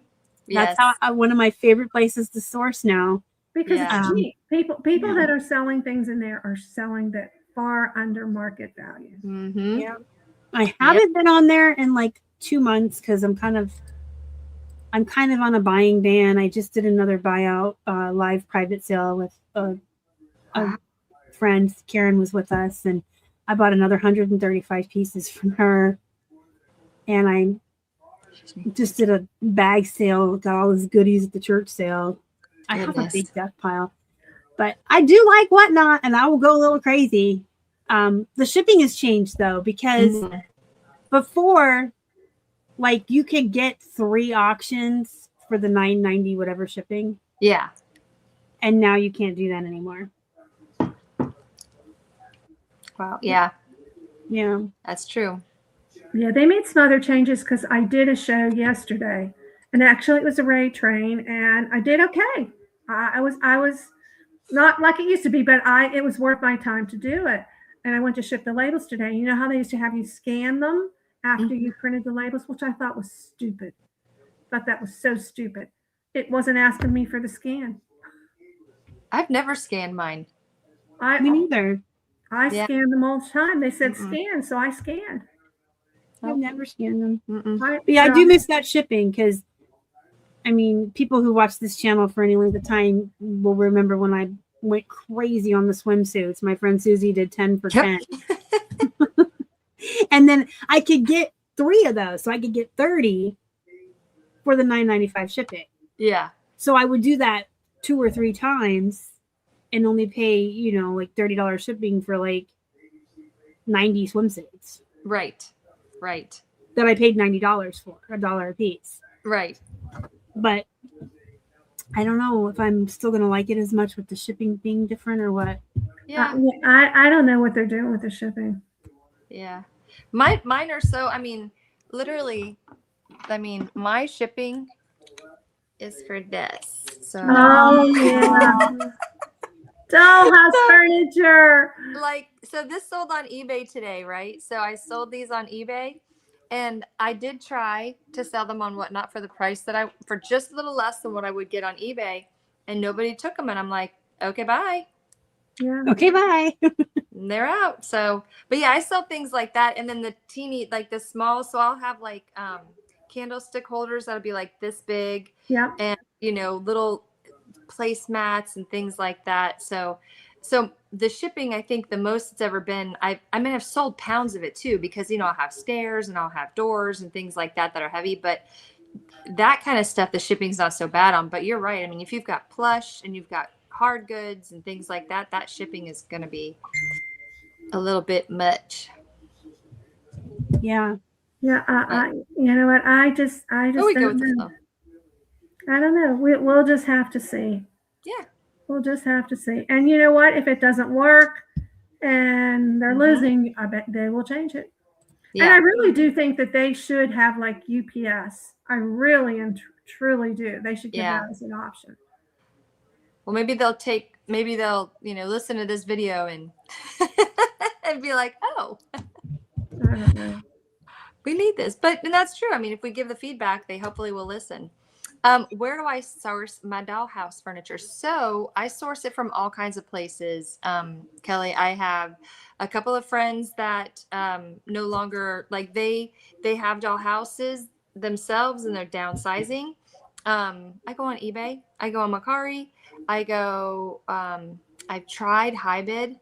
Yes. That's how one of my favorite places to source now. Because it's cheap. People that are selling things in there are selling that far under market value. Yeah. I haven't been on there in like 2 months, because I'm kind of I'm kind of on a buying ban. I just did another buyout live private sale with a friend. Karen was with us, and I bought another 135 pieces from her. And I just did a bag sale, got all those goodies at the church sale. I have a big death pile, but I do like Whatnot, and I will go a little crazy. The shipping has changed though, because before, like, you could get 3 auctions for the $9.90 whatever shipping. Yeah. And now you can't do that anymore. Wow. Yeah. Yeah. That's true. Yeah, they made some other changes because I did a show yesterday, and actually it was a Ray train, and I did okay. I was not like it used to be, but it was worth my time to do it. And I went to ship the labels today. You know how they used to have you scan them after you printed the labels, which I thought was stupid. Thought that was so stupid. It wasn't asking me for the scan. I've never scanned mine. Me neither. I scanned them all the time. They said scan, so I scanned. I've never scanned them. But yeah, I do miss that shipping because, I mean, people who watch this channel for any length of time will remember when I went crazy on the swimsuits. My friend Susie did 10 for 10. And then I could get 3 of those. So I could get 30 for the $9.95 shipping. Yeah. So I would do that 2 or 3 times and only pay, you know, like $30 shipping for like 90 swimsuits. Right. Right. That I paid $90 for, $1 a piece. Right. But I don't know if I'm still going to like it as much with the shipping being different or what. Yeah. I don't know what they're doing with the shipping. Yeah. Mine are so, I mean, literally, I mean, my shipping is for this. So Dollhouse furniture. Like, so this sold on eBay today, right? So I sold these on eBay, and I did try to sell them on Whatnot for the price that for just a little less than what I would get on eBay, and nobody took them. And I'm like, okay, bye. Yeah. Okay, bye. And they're out. So, but yeah, I sell things like that. And then the teeny, like the small, so I'll have like candlestick holders that'll be like this big. Yeah. And, you know, little placemats and things like that. So the shipping, I think the most it's ever been, I mean, I've sold pounds of it too, because, you know, I'll have stairs and I'll have doors and things like that are heavy, but that kind of stuff, the shipping's not so bad on. But you're right. I mean, if you've got plush and you've got hard goods and things like that, that shipping is going to be a little bit much. Yeah. Yeah. You know what? I just we go with this, though. I don't know. We'll just have to see. Yeah. We'll just have to see. And you know what? If it doesn't work and they're losing, I bet they will change it. Yeah. And I really do think that they should have like UPS. I really and truly do. They should give that as an option. Well, maybe they'll, you know, listen to this video and and be like, oh, I don't know. We need this. And that's true. I mean, if we give the feedback, they hopefully will listen. Where do I source my dollhouse furniture? So I source it from all kinds of places. Kelly, I have a couple of friends that no longer, like they have dollhouses themselves and they're downsizing. I go on eBay. I go on Mercari. I go, I've tried HiBid.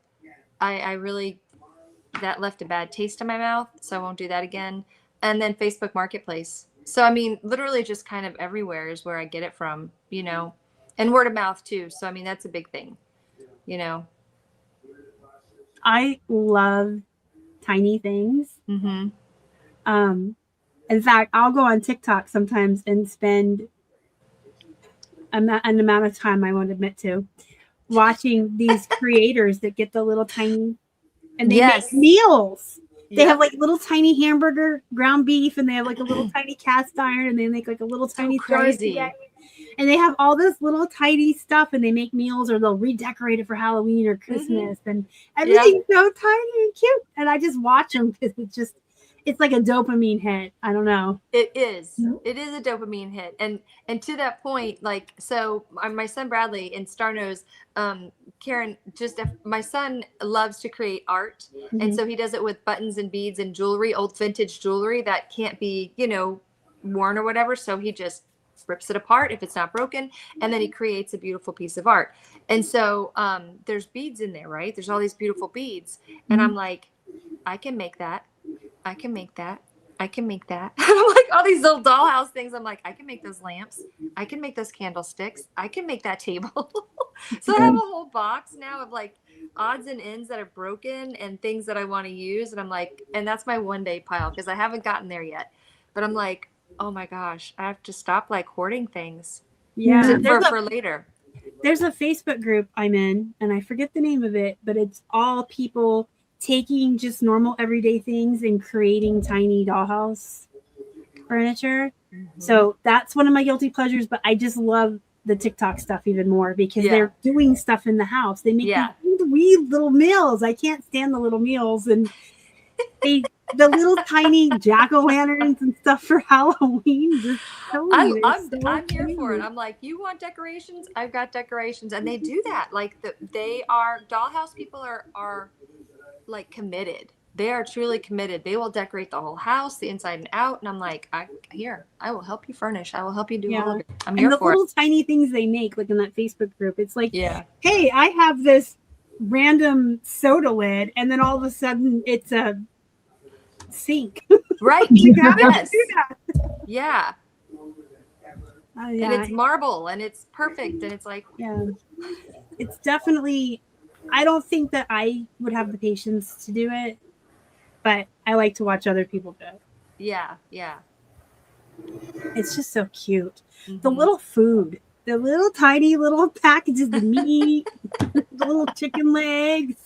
I really, that left a bad taste in my mouth, so I won't do that again. And then Facebook Marketplace. So, I mean, literally just kind of everywhere is where I get it from, you know, and word of mouth too. So, I mean, that's a big thing, you know. I love tiny things. Mm-hmm. In fact, I'll go on TikTok sometimes and spend an amount of time I won't admit to watching these creators that get the little tiny, and they make meals. They have like little tiny hamburger, ground beef, and they have like a little tiny cast iron, and they make like a little tiny crazy. And they have all this little tiny stuff, and they make meals, or they'll redecorate it for Halloween or Christmas, and everything's so tiny and cute. And I just watch them because it's like a dopamine hit. I don't know. It is. It is a dopamine hit. And to that point, like, so my son Bradley in Star knows, Karen, my son loves to create art. Mm-hmm. And so he does it with buttons and beads and jewelry, old vintage jewelry that can't be, you know, worn or whatever. So he just rips it apart if it's not broken, and then he creates a beautiful piece of art. And so there's beads in there, right? There's all these beautiful beads. And I'm like, I can make that. I can make that. I can make that. I'm like, all these little dollhouse things. I'm like, I can make those lamps. I can make those candlesticks. I can make that table. So I have a whole box now of like odds and ends that are broken and things that I want to use. And I'm like, and that's my one day pile because I haven't gotten there yet. But I'm like, oh my gosh, I have to stop like hoarding things for later. There's a Facebook group I'm in, and I forget the name of it, but it's all people taking just normal everyday things and creating tiny dollhouse furniture. So that's one of my guilty pleasures, but I just love the TikTok stuff even more because they're doing stuff in the house. They make these wee little meals. I can't stand the little meals, and the little tiny jack-o'-lanterns and stuff for Halloween. Just I'm here for it. I'm like, you want decorations? I've got decorations, and they do that. Like they are dollhouse people are like committed. They are truly committed. They will decorate the whole house, the inside and out. And I'm like, I will help you furnish. I will help you do all of it. I'm here for it. And the little tiny things they make, like in that Facebook group, it's like, hey, I have this random soda lid, and then all of a sudden it's a sink. Right. Yes. Yeah. And it's marble and it's perfect. And it's like, it's definitely, I don't think that I would have the patience to do it, but I like to watch other people do it. Yeah. Yeah. It's just so cute. The little food, the little tiny little packages of meat, the little chicken legs.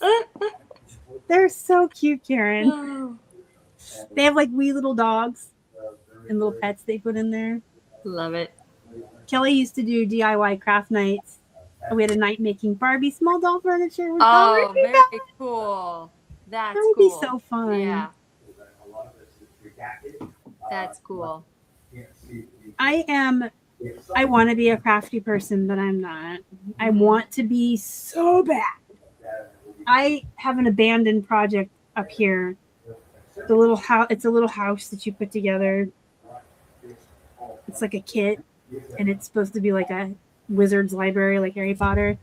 They're so cute, Karen. Oh. They have like wee little dogs and little pets they put in there. Love it. Kelly used to do DIY craft nights. We had a night making Barbie small doll furniture. Oh, very cool. That would be so fun. Yeah. That's cool. I want to be a crafty person, but I'm not. I want to be so bad. I have an abandoned project up here. The little house. It's a little house that you put together. It's like a kit, and it's supposed to be like a wizard's library, like Harry Potter.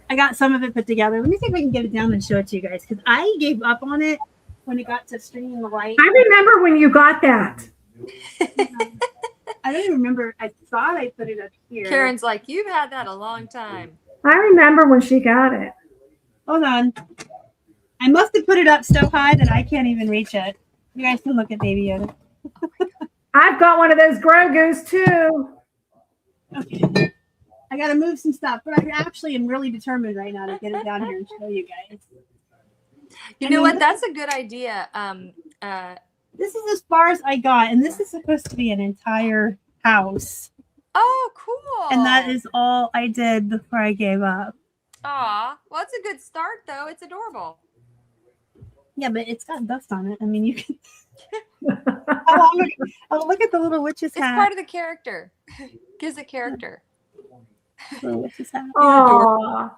I got some of it put together. Let me see if I can get it down and show it to you guys, because I gave up on it when it got to stringing the light. I remember when you got that. I don't even remember. I thought I put it up here. Karen's like, you've had that a long time. I remember when she got it. Hold on. I must have put it up so high that I can't even reach it. You guys can look at Baby Yoda. I've got one of those Grogu's too. Okay. I got to move some stuff, but I actually am really determined right now to get it down here and show you guys. You know what? That's a good idea. This is as far as I got, and this is supposed to be an entire house. Oh, cool. And that is all I did before I gave up. Aw, well, it's a good start, though. It's adorable. Yeah, but it's got dust on it. I mean, you can... Oh, look at the little witch's hat. It's part of the character. Gives a character. Little witch's hat. Oh,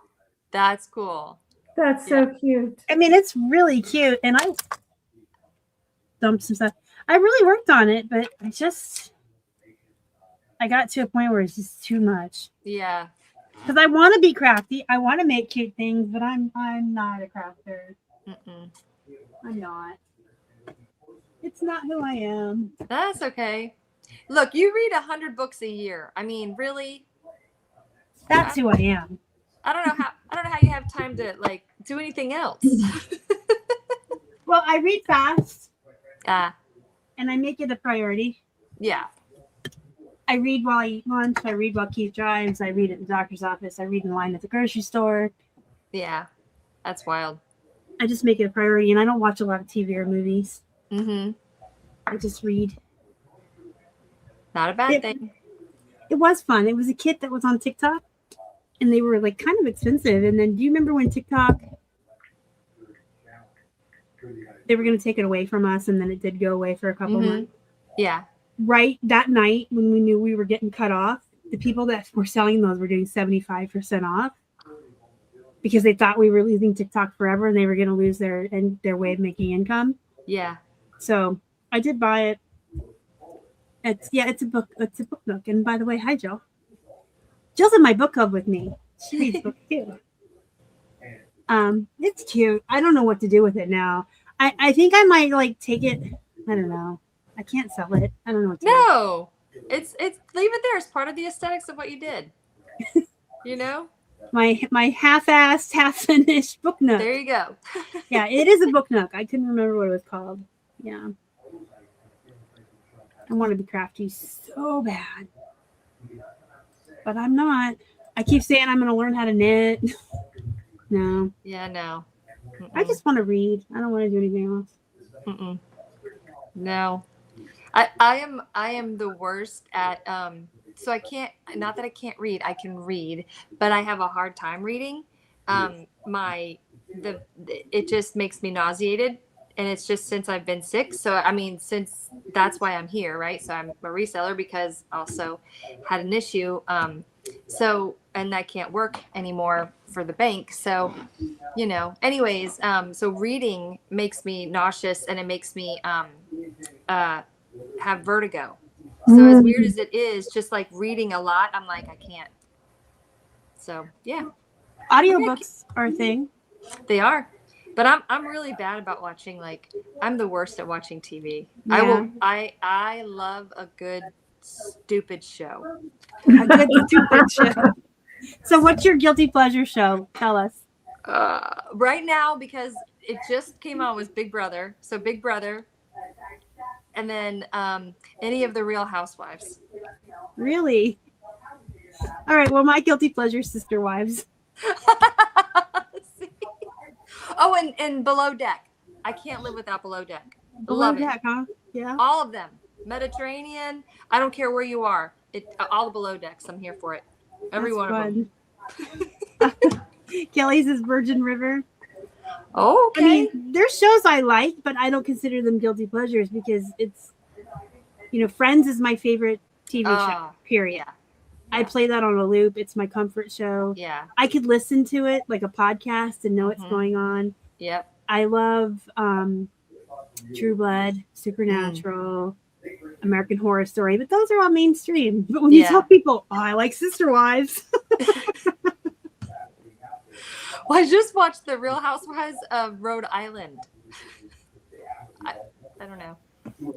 that's cool. That's so cute. I mean, it's really cute, and I dumped some stuff. I really worked on it, but I got to a point where it's just too much. Yeah. Because I want to be crafty. I want to make cute things, but I'm not a crafter. I'm not. It's not who I am. That's okay. Look, you read 100 books a year. I mean, really? That's who I am. I don't know how you have time to like do anything else. Well, I read fast. And I make it a priority. Yeah. I read while I eat lunch. I read while Keith drives. I read at the doctor's office. I read in line at the grocery store. Yeah. That's wild. I just make it a priority, and I don't watch a lot of TV or movies. I just read. Not a bad thing. It was fun. It was a kit that was on TikTok, and they were like kind of expensive. And then do you remember when TikTok, they were going to take it away from us, and then it did go away for a couple months? Yeah. Right that night when we knew we were getting cut off, the people that were selling those were doing 75% off because they thought we were losing TikTok forever and they were going to lose their way of making income. Yeah. So I did buy it. It's a book. It's a book nook. And by the way, hi Jill. Jill's in my book club with me. She reads books too. It's cute. I don't know what to do with it now. I think I might like take it. I don't know. I can't sell it. I don't know what to do. No, it's leave it there. It's part of the aesthetics of what you did. You know, my half-assed, half-finished book nook. there you go. Yeah, it is a book nook. I couldn't remember what it was called. Yeah. I want to be crafty so bad. But I'm not. I keep saying I'm going to learn how to knit. No. Yeah, no. I just want to read. I don't want to do anything else. No. I am the worst at so I can't, not that I can't read, I can read, but I have a hard time reading. It just makes me nauseated, and it's just since I've been sick. So I mean, since that's why I'm here, right? So I'm a reseller because also had an issue. And I can't work anymore for the bank. So, you know, anyways, so reading makes me nauseous, and it makes me have vertigo. So as weird as it is, just like reading a lot, I'm like, I can't. So yeah. Audiobooks are a thing. They are. But I'm really bad about watching, like, I'm the worst at watching TV. Yeah. I love a good stupid show. A good stupid show. So what's your guilty pleasure show? Tell us. Right now, because it just came on, was Big Brother. So Big Brother. And then any of the Real Housewives. Really? All right. Well, my guilty pleasure is Sister Wives. Oh, and Below Deck. I can't live without Below Deck. Below Deck, huh? Yeah. All of them. Mediterranean. I don't care where you are. All the Below Decks. I'm here for it. Every one of them. Kelly's is Virgin River. Oh, okay. I mean, there's shows I like, but I don't consider them guilty pleasures because it's, you know, Friends is my favorite TV show, period. Yeah. I play that on a loop. It's my comfort show. Yeah. I could listen to it like a podcast and know what's going on. Yep. I love True Blood, Supernatural, American Horror Story, but those are all mainstream. But when you tell people, oh, I like Sister Wives. Well, I just watched The Real Housewives of Rhode Island. I don't know.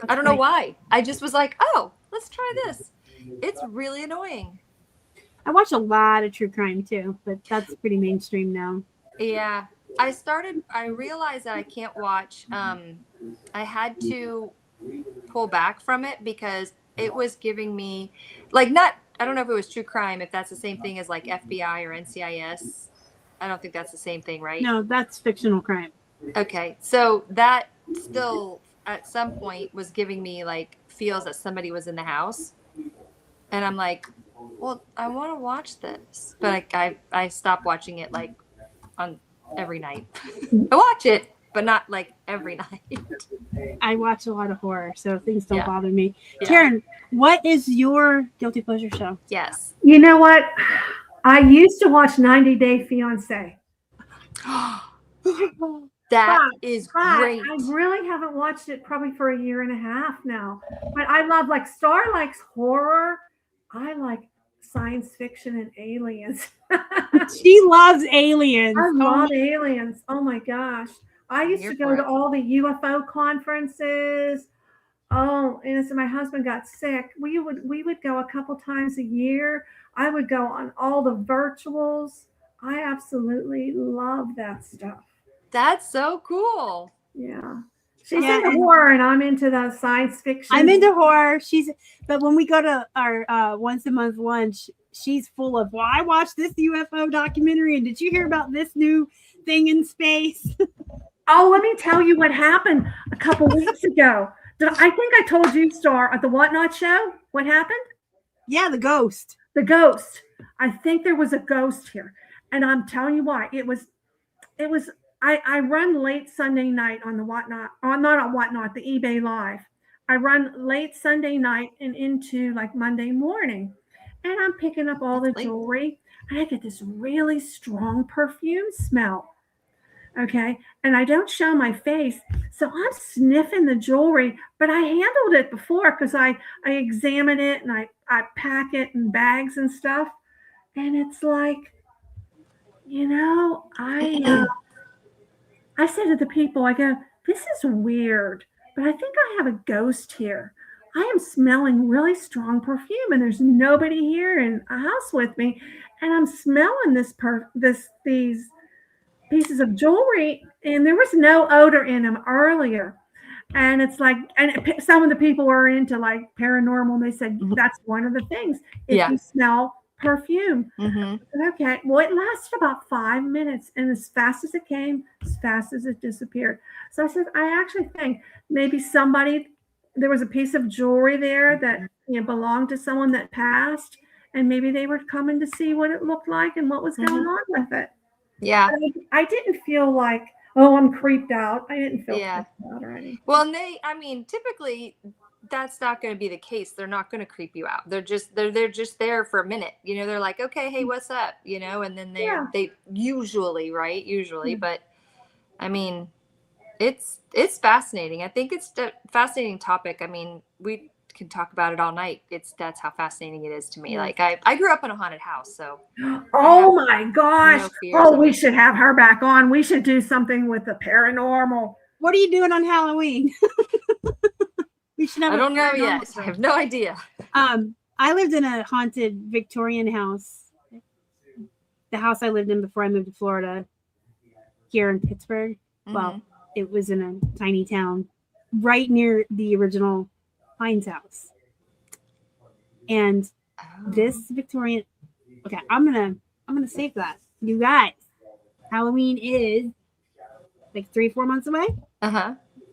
I don't know why. I just was like, oh, let's try this. It's really annoying. I watch a lot of true crime too, but that's pretty mainstream now. Yeah. I realized that I can't watch. I had to pull back from it because it was giving me, like, I don't know if it was true crime, if that's the same thing as like FBI or NCIS. I don't think that's the same thing, right? No, that's fictional crime. Okay. So that still at some point was giving me like feels that somebody was in the house. And I'm like, well, I want to watch this. But I stopped watching it like on every night. I watch it, but not like every night. I watch a lot of horror, so things don't bother me. Yeah. Karen, what is your guilty pleasure show? Yes. You know what? I used to watch 90 Day Fiance. That is But great. I really haven't watched it probably for a year and a half now. But I love, like, Star likes horror. I like science fiction and aliens. She loves aliens. I love aliens. Oh my gosh. I used to go to all the UFO conferences. Oh, and so my husband got sick. We would go a couple times a year. I would go on all the virtuals. I absolutely love that stuff. That's so cool. Yeah. She's into horror and I'm into the science fiction. I'm into horror. But when we go to our once a month lunch, she's full of, well, I watched this UFO documentary, and did you hear about this new thing in space? Oh, let me tell you what happened a couple weeks ago. I think I told you, Star, at the Whatnot show, what happened? Yeah, the ghost. The ghost. I think there was a ghost here. And I'm telling you why. I run late Sunday night on the Whatnot, not on Whatnot, the eBay Live. I run late Sunday night and into like Monday morning. And I'm picking up all the jewelry. And I get this really strong perfume smell. Okay. And I don't show my face. So I'm sniffing the jewelry, but I handled it before because I examine it and I pack it in bags and stuff. And it's like, I said to the people, I go, this is weird, but I think I have a ghost here. I am smelling really strong perfume and there's nobody here in a house with me. And I'm smelling these pieces of jewelry and there was no odor in them earlier. And it's like, and some of the people were into like paranormal and they said, that's one of the things. If you smell perfume. Okay. Well, it lasted about 5 minutes and as fast as it came, as fast as it disappeared. So I said, I actually think maybe there was a piece of jewelry there that belonged to someone that passed and maybe they were coming to see what it looked like and what was going on with it. Yeah. I didn't feel like, oh, I'm creeped out. I didn't feel creeped out or anything. Well, typically that's not going to be the case. They're not going to creep you out. They're just there for a minute. They're like, okay, hey, what's up? And then they usually, but I mean, it's fascinating. I think it's a fascinating topic. I mean, we can talk about it all night. That's how fascinating it is to me. Like I grew up in a haunted house, so. Oh my gosh. We should have her back on. We should do something with the paranormal. What are you doing on Halloween? We should have I don't know yet. I have no idea. I lived in a haunted Victorian house. The house I lived in before I moved to Florida here in Pittsburgh. Well, it was in a tiny town right near the original Hines house. And this Victorian, okay, I'm gonna save that. You guys, Halloween is like 3-4 months away.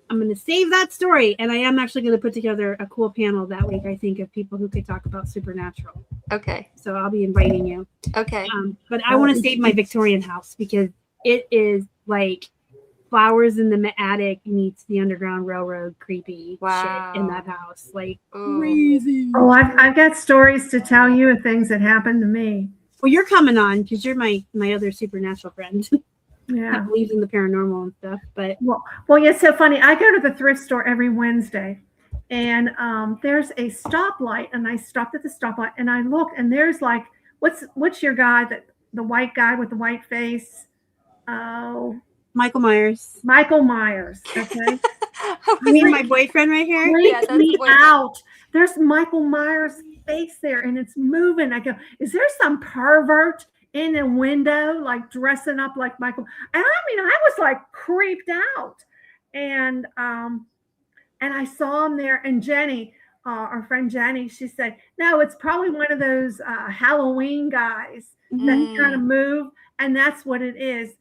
I'm going to save that story, and I am actually going to put together a cool panel that week, I think, of people who could talk about supernatural. Okay. So I'll be inviting you. Okay. But I want to save my Victorian house because it is like Flowers in the Attic meets the Underground Railroad creepy shit in that house. Like crazy. Oh, I've got stories to tell you of things that happened to me. Well, you're coming on because you're my other supernatural friend. Yeah, I believe in the paranormal and stuff, but well, yeah, it's so funny. I go to the thrift store every Wednesday, and there's a stoplight, and I stopped at the stoplight, and I look, and there's like, what's your guy the white guy with the white face? Oh, Michael Myers. Michael Myers. Okay, you mean my boyfriend right here? Freaked me out. There's Michael Myers' face there, and it's moving. I go, is there some pervert in a window, like dressing up like Michael? And I mean, I was like creeped out. And I saw him there. And Jenny, our friend Jenny, she said, no, it's probably one of those Halloween guys that kind of move. And that's what it is.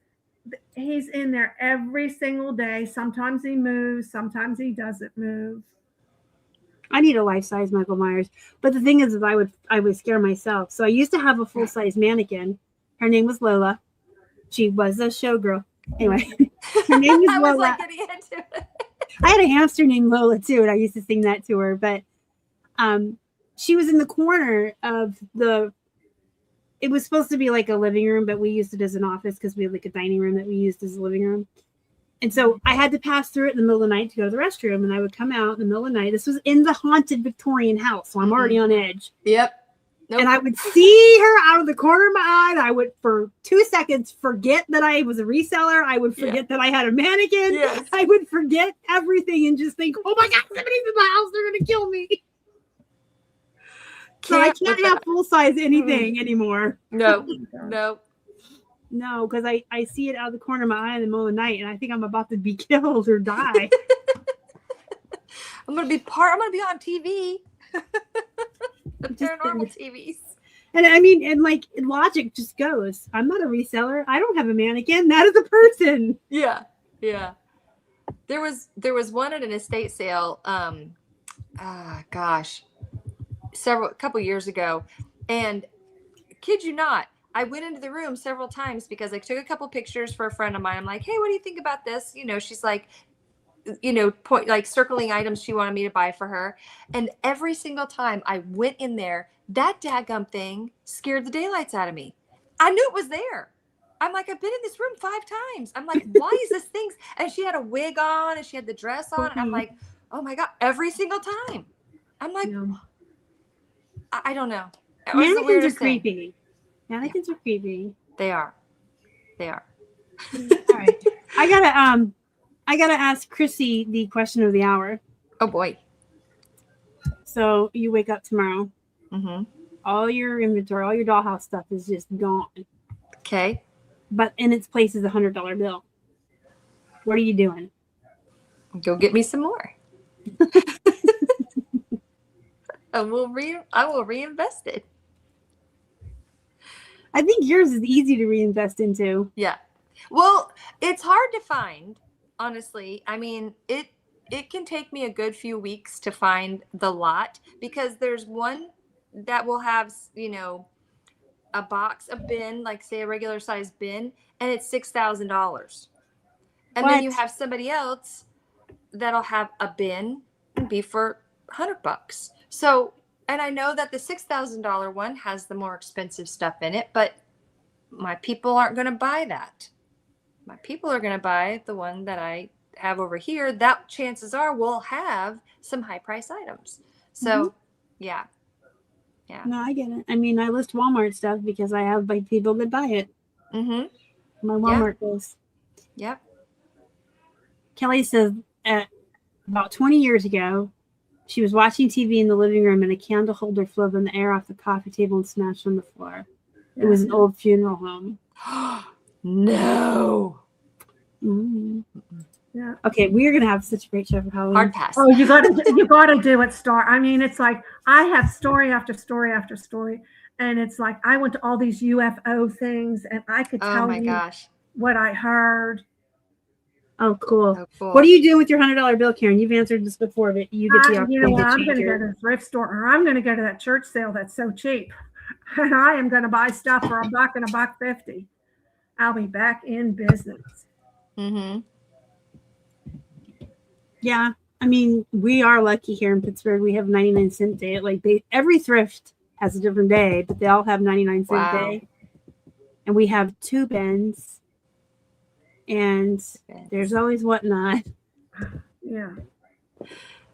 He's in there every single day. Sometimes he moves, sometimes he doesn't move. I need a life-size Michael Myers. But the thing is I would scare myself. So I used to have a full-size mannequin. Her name was Lola. She was a showgirl. Anyway, her name was Lola. I was like getting into it. I had a hamster named Lola too, and I used to sing that to her. But she was in the corner of it was supposed to be like a living room, but we used it as an office because we had like a dining room that we used as a living room. And so I had to pass through it in the middle of the night to go to the restroom. And I would come out in the middle of the night. This was in the haunted Victorian house. So I'm already on edge. Yep. Nope. And I would see her out of the corner of my eye. And I would, for 2 seconds, forget that I was a reseller. I would forget that I had a mannequin. Yes. I would forget everything and just think, oh my God, somebody's in the house. They're going to kill me. So I can't have full-size anything anymore. No. No, because I see it out of the corner of my eye in the middle of the night, and I think I'm about to be killed or die. I'm gonna be on TV. The paranormal TVs. And I mean, and like logic just goes, I'm not a reseller. I don't have a mannequin. That is a person. Yeah. There was one at an estate sale. A couple years ago, and kid you not, I went into the room several times because I took a couple pictures for a friend of mine. I'm like, hey, what do you think about this? She's like, circling items she wanted me to buy for her. And every single time I went in there, that daggum thing scared the daylights out of me. I knew it was there. I'm like, I've been in this room 5 times. I'm like, why is this thing? And she had a wig on and she had the dress on. And I'm like, oh my God, every single time. I'm like, Yeah. I don't know. It was the Mannequins are weirdest thing. creepy. Mannequins are creepy. They are. They are. All right. I gotta ask Chrissy the question of the hour. Oh boy. So you wake up tomorrow. Mm-hmm. All your inventory, all your dollhouse stuff is just gone. Okay. But in its place is $100 bill. What are you doing? Go get me some more. I will reinvest it. I think yours is easy to reinvest into. Yeah. Well, it's hard to find, honestly. I mean, it can take me a good few weeks to find the lot because there's one that will have, you know, a box, a bin, like say a regular size bin, and it's $6,000. And then you have somebody else that'll have a bin and be for $100. So, and I know that the $6,000 one has the more expensive stuff in it, but my people aren't going to buy that. My people are going to buy the one that I have over here that chances are will have some high price items. So, yeah. Yeah. No, I get it. I mean, I list Walmart stuff because I have like people that buy it. Mm-hmm. My Walmart goes. Yep. Kelly says about 20 years ago, she was watching TV in the living room and a candle holder flew up in the air off the coffee table and smashed on the floor. It was an old funeral home. No. Mm-hmm. Yeah. Okay, we are gonna have such a great show for Halloween. Hard pass. Oh, you gotta do it, Star. I mean, it's like I have story after story after story, and it's like I went to all these UFO things, and I could tell you what I heard. Oh, cool. Oh, cool. What are you doing with your $100 bill, Karen? You've answered this before, but you get the opportunity. You know what? to I'm going to go to the thrift store, or I'm going to go to that church sale that's so cheap, and I am going to buy stuff for $1 and $1.50. I'll be back in business. Mm-hmm. Yeah, I mean, we are lucky here in Pittsburgh. We have 99-cent day. Like every thrift has a different day, but they all have 99-cent day. And we have 2 bins, and there's always whatnot. Yeah.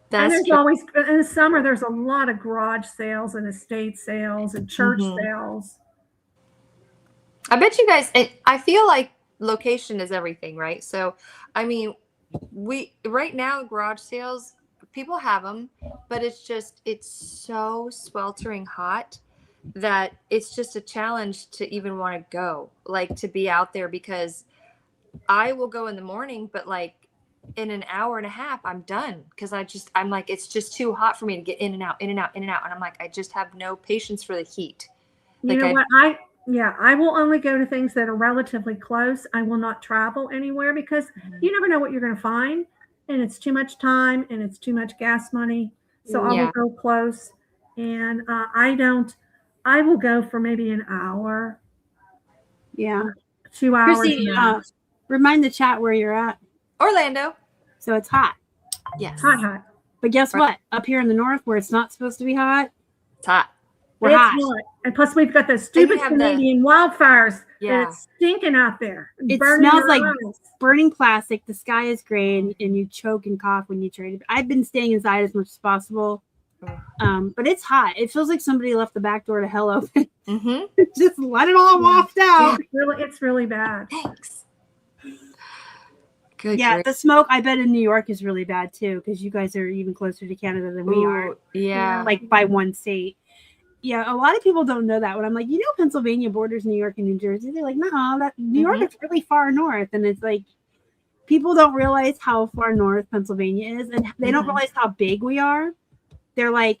That's and there's always in the summer. There's a lot of garage sales and estate sales and church sales. I bet you guys. I feel like location is everything, right? So, I mean, we right now garage sales, people have them, but it's so sweltering hot that it's just a challenge to even want to go, like to be out there, because I will go in the morning, but like in an hour and a half, I'm done because I'm like, it's just too hot for me to get in and out, in and out, in and out. And I'm like, I just have no patience for the heat. You know what? I will only go to things that are relatively close. I will not travel anywhere because you never know what you're going to find. And it's too much time and it's too much gas money. So I will go close. And I will go for maybe an hour. Yeah. 2 hours. Chrissy, remind the chat where you're at. Orlando. So it's hot. Yes. Hot. But guess what? Up here in the north where it's not supposed to be hot, It's hot. We're hot. And plus we've got those stupid Canadian wildfires. Yeah. And it's stinking out there. It smells like burning plastic. The sky is gray and you choke and cough when you try to. I've been staying inside as much as possible. But it's hot. It feels like somebody left the back door to hell open. Mm-hmm. Just let it all waft out. It's really bad. Thanks. Good. Yeah, the smoke, I bet in New York is really bad too, because you guys are even closer to Canada than we are. Yeah. Like by one state. Yeah, a lot of people don't know that. When I'm like, Pennsylvania borders New York and New Jersey, they're like, no, that New York is really far north. And it's like, people don't realize how far north Pennsylvania is, and they don't realize how big we are. They're like,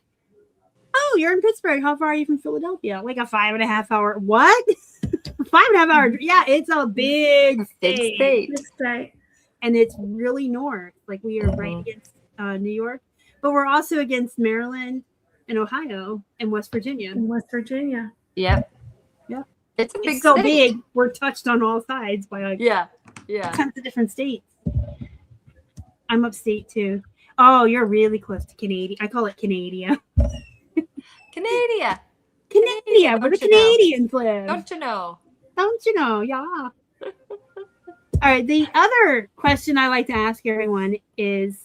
oh, you're in Pittsburgh. How far are you from Philadelphia? Like a 5.5 hour. What? 5.5 hour. Yeah, it's a big state. Big state. And it's really north. Like we are right against New York, but we're also against Maryland and Ohio and West Virginia. Yep. It's a big so state. big. We're touched on all sides by like tons of different states. I'm upstate too. Oh, you're really close to Canada. I call it Canada. Canada. Where the Canadians live. Don't you know? Don't you know? Yeah. All right. The other question I like to ask everyone is,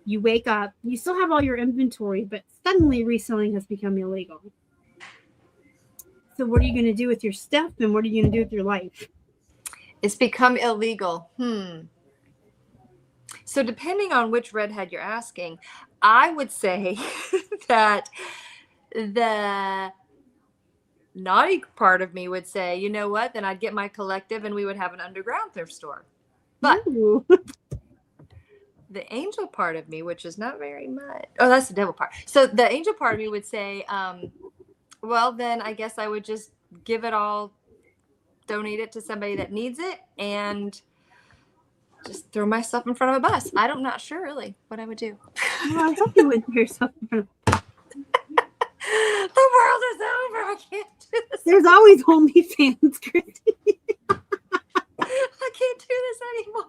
you wake up, you still have all your inventory, but suddenly reselling has become illegal. So what are you going to do with your stuff, and what are you going to do with your life? It's become illegal. So depending on which redhead you're asking, I would say that the naughty part of me would say, you know what, then I'd get my collective and we would have an underground thrift store. But Ooh. the angel part of me, which is not very much. Oh, that's the devil part. So the angel part of me would say, well, then I guess I would just give it all, donate it to somebody that needs it, and just throw myself in front of a bus. I'm not sure really what I would do. Well, I hope you wouldn't hear something. The world is over. I can't do this. There's always OnlyFans, Christy. I can't do this anymore.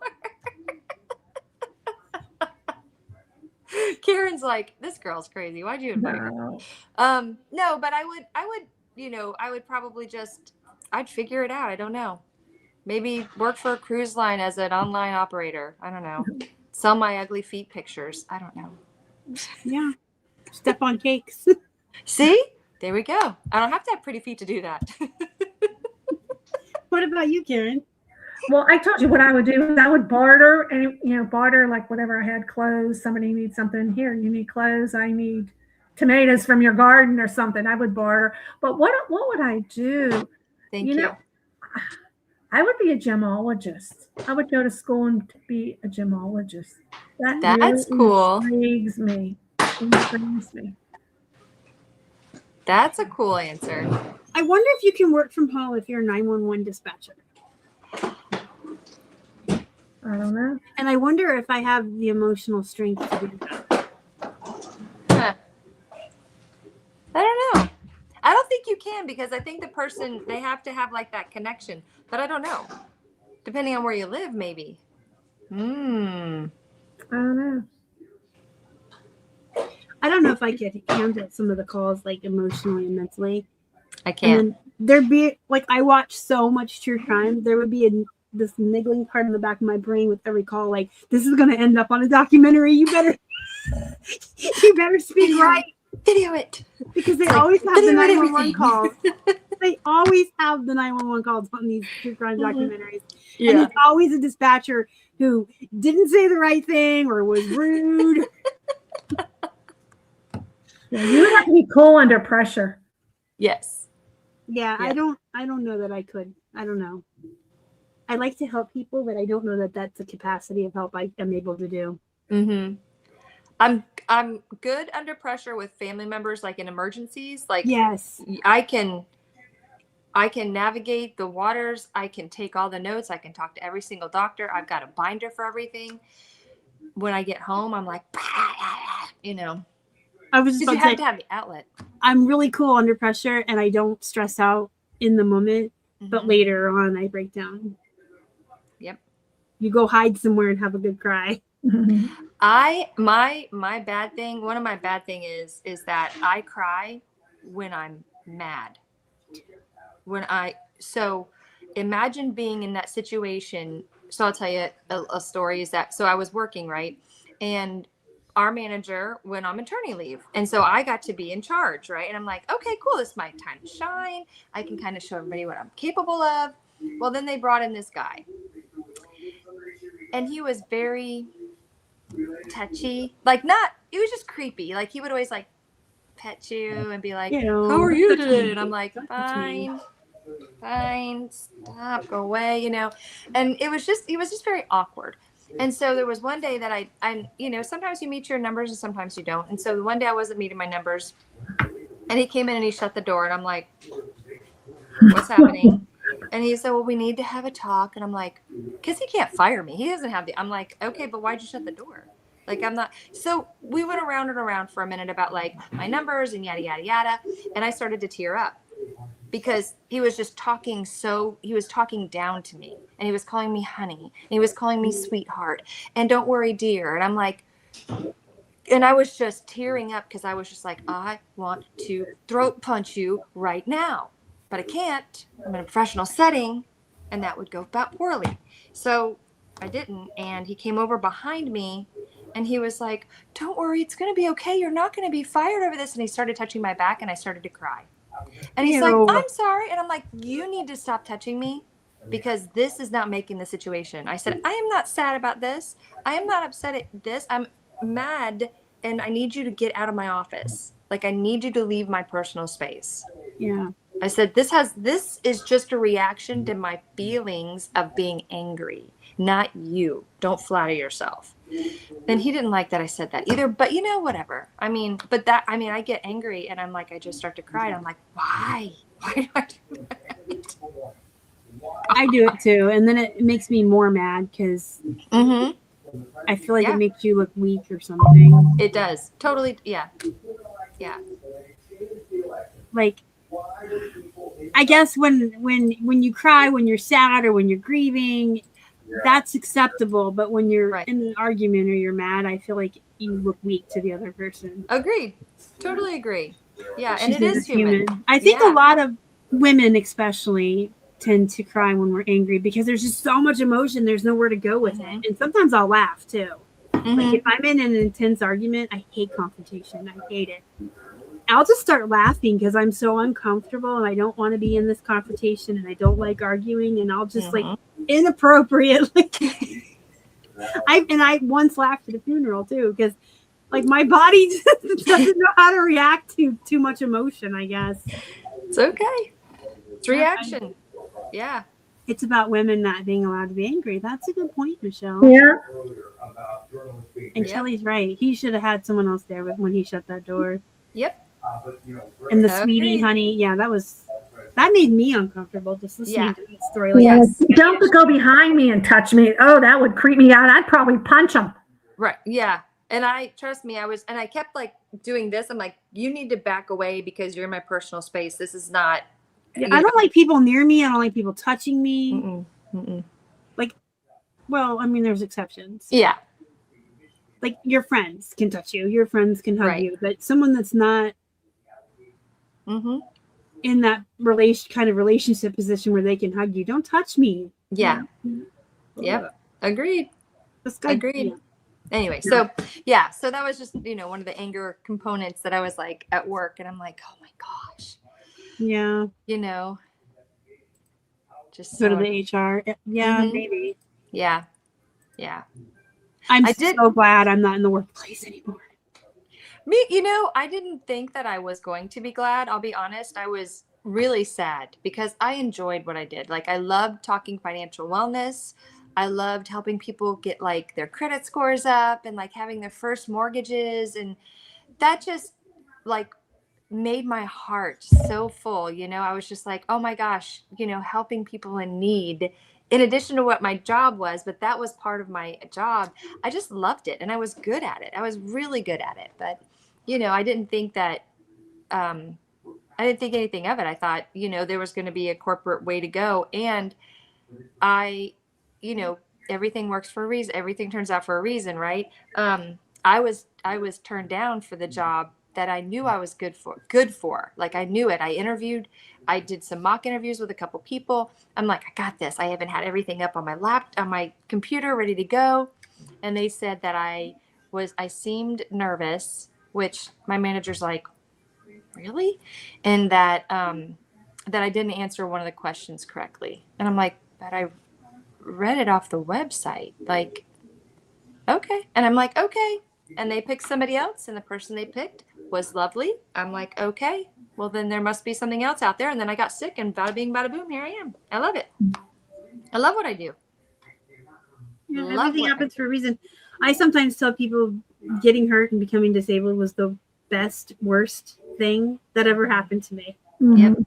Karen's like, this girl's crazy. Why'd you invite her? No, but I would, I would probably I'd figure it out. I don't know. Maybe work for a cruise line as an online operator. I don't know. Sell my ugly feet pictures. I don't know. Yeah. Step on cakes. See? There we go. I don't have to have pretty feet to do that. What about you, Karen? Well, I told you what I would do is I would barter, and barter like whatever I had, clothes. Somebody needs something here. You need clothes. I need tomatoes from your garden or something. I would barter. But what would I do? Thank you. I would be a gemologist. I would go to school and be a gemologist. That's really cool. Intrigues me. Intrigues me. That's a cool answer. I wonder if you can work from home if you're a 911 dispatcher. I don't know. And I wonder if I have the emotional strength to do that. Huh. I don't know. I don't think you can, because I think the person, they have to have like that connection. But I don't know. Depending on where you live, maybe. I don't know. I don't know if I could handle some of the calls like emotionally and mentally. I can't. And then there'd be like, I watch so much true crime. There would be this niggling part in the back of my brain with every call, like, this is going to end up on a documentary. You better speak right. Video it. Because they always have the 911 calls. They always have the 911 calls on these true crime documentaries. Yeah. And it's always a dispatcher who didn't say the right thing or was rude. You would have to be cool under pressure. Yes. Yeah, I don't know that I could. I don't know. I like to help people, but I don't know that that's the capacity of help I am able to do. Mm-hmm. I'm good under pressure with family members, like in emergencies. Like, yes, I can navigate the waters. I can take all the notes. I can talk to every single doctor. I've got a binder for everything. When I get home, I'm like, I was just you have to have the outlet. I'm really cool under pressure, and I don't stress out in the moment, but later on I break down. Yep. You go hide somewhere and have a good cry. My bad thing, one of my bad thing is that I cry when I'm mad. So imagine being in that situation. So I'll tell you a story is that, so I was working, right? And our manager went on maternity leave. And so I got to be in charge, right? And I'm like, okay, cool. This is my time to shine. I can kind of show everybody what I'm capable of. Well, then they brought in this guy. And he was very touchy. It was just creepy. Like, he would always like pet you and be like, how are you today? And I'm like, fine, stop, go away, And he was just very awkward. And so there was one day that I sometimes you meet your numbers and sometimes you don't. And so one day I wasn't meeting my numbers, and he came in and he shut the door, and I'm like, what's happening? And he said, well, we need to have a talk. And I'm like, because he can't fire me. He doesn't have I'm like, okay, but why'd you shut the door? Like, I'm not. So we went around and around for a minute about like my numbers and yada, yada, yada. And I started to tear up because he was just talking. He was talking down to me, and he was calling me honey, and he was calling me sweetheart, and don't worry, dear. And I'm like, and I was just tearing up because I was just like, I want to throat punch you right now, but I can't. I'm in a professional setting. and that would go about poorly. So I didn't. And he came over behind me and he was like, don't worry, it's going to be okay. You're not going to be fired over this. And he started touching my back and I started to cry. And he's like, I'm sorry. And I'm like, you need to stop touching me because this is not making the situation. I said, I am not sad about this. I am not upset at this. I'm mad and I need you to get out of my office. Like, I need you to leave my personal space. Yeah. I said, this is just a reaction to my feelings of being angry, not you. Don't flatter yourself. And he didn't like that I said that either, but whatever. I mean, I get angry and I'm like, I just start to cry and I'm like, why? Why do I do that? I do it too. And then it makes me more mad because I feel like it makes you look weak or something. It does. Totally. Yeah. Yeah. Like, I guess when you cry, when you're sad or when you're grieving, that's acceptable. But when you're in an argument or you're mad, I feel like you look weak to the other person. Agreed. Totally agree. Yeah. And it is human. I think a lot of women especially tend to cry when we're angry because there's just so much emotion. There's nowhere to go with it. And sometimes I'll laugh too. Like if I'm in an intense argument, I hate confrontation. I hate it. I'll just start laughing because I'm so uncomfortable and I don't want to be in this confrontation and I don't like arguing, and I'll just like inappropriately. I once laughed at a funeral too because like my body just doesn't know how to react to too much emotion, I guess. It's okay. It's reaction. Yeah. It's about women not being allowed to be angry. That's a good point, Michelle. Yeah. And Kelly's right. He should have had someone else there when he shut that door. Yep. And the sweetie, honey, that made me uncomfortable just listening to that story. Like, don't go behind me and touch me. Oh, that would creep me out. I'd probably punch him. Right. Yeah. And trust me, I kept like doing this. I'm like, you need to back away because you're in my personal space. This is not. I don't like people near me. I don't like people touching me. Like, well, I mean, there's exceptions. Yeah. Like your friends can touch you. Your friends can hug you. But someone that's not in that kind of relationship position where they can hug you, don't touch me. Yeah. Yep. Agreed. Agreed. Yeah. Anyway, so that was just, one of the anger components that I was like at work and I'm like, oh my gosh. Yeah. Just go to the HR. Yeah, maybe. Yeah. Yeah. I'm so glad I'm not in the workplace anymore. Me, I didn't think that I was going to be glad. I'll be honest. I was really sad because I enjoyed what I did. Like, I loved talking financial wellness. I loved helping people get like their credit scores up and like having their first mortgages. And that just like made my heart so full. I was just like, oh my gosh, helping people in need in addition to what my job was, but that was part of my job. I just loved it and I was good at it. I was really good at it. But, I didn't think that, I didn't think anything of it. I thought, there was going to be a corporate way to go. And everything works for a reason. Everything turns out for a reason, right? I was turned down for the job that I knew I was good for. Like, I knew it. I interviewed. I did some mock interviews with a couple people. I'm like, I got this. I haven't had everything up on my computer ready to go. And they said that I seemed nervous, which my manager's like, really? And that I didn't answer one of the questions correctly. And I'm like, but I read it off the website. Like, okay. And I'm like, okay. And they picked somebody else, and the person they picked was lovely. I'm like, okay, well then there must be something else out there. And then I got sick, and bada bing, bada boom, here I am. I love it. I love what I do. Yeah, everything happens for a reason. I sometimes tell people getting hurt and becoming disabled was the worst thing that ever happened to me. Yep.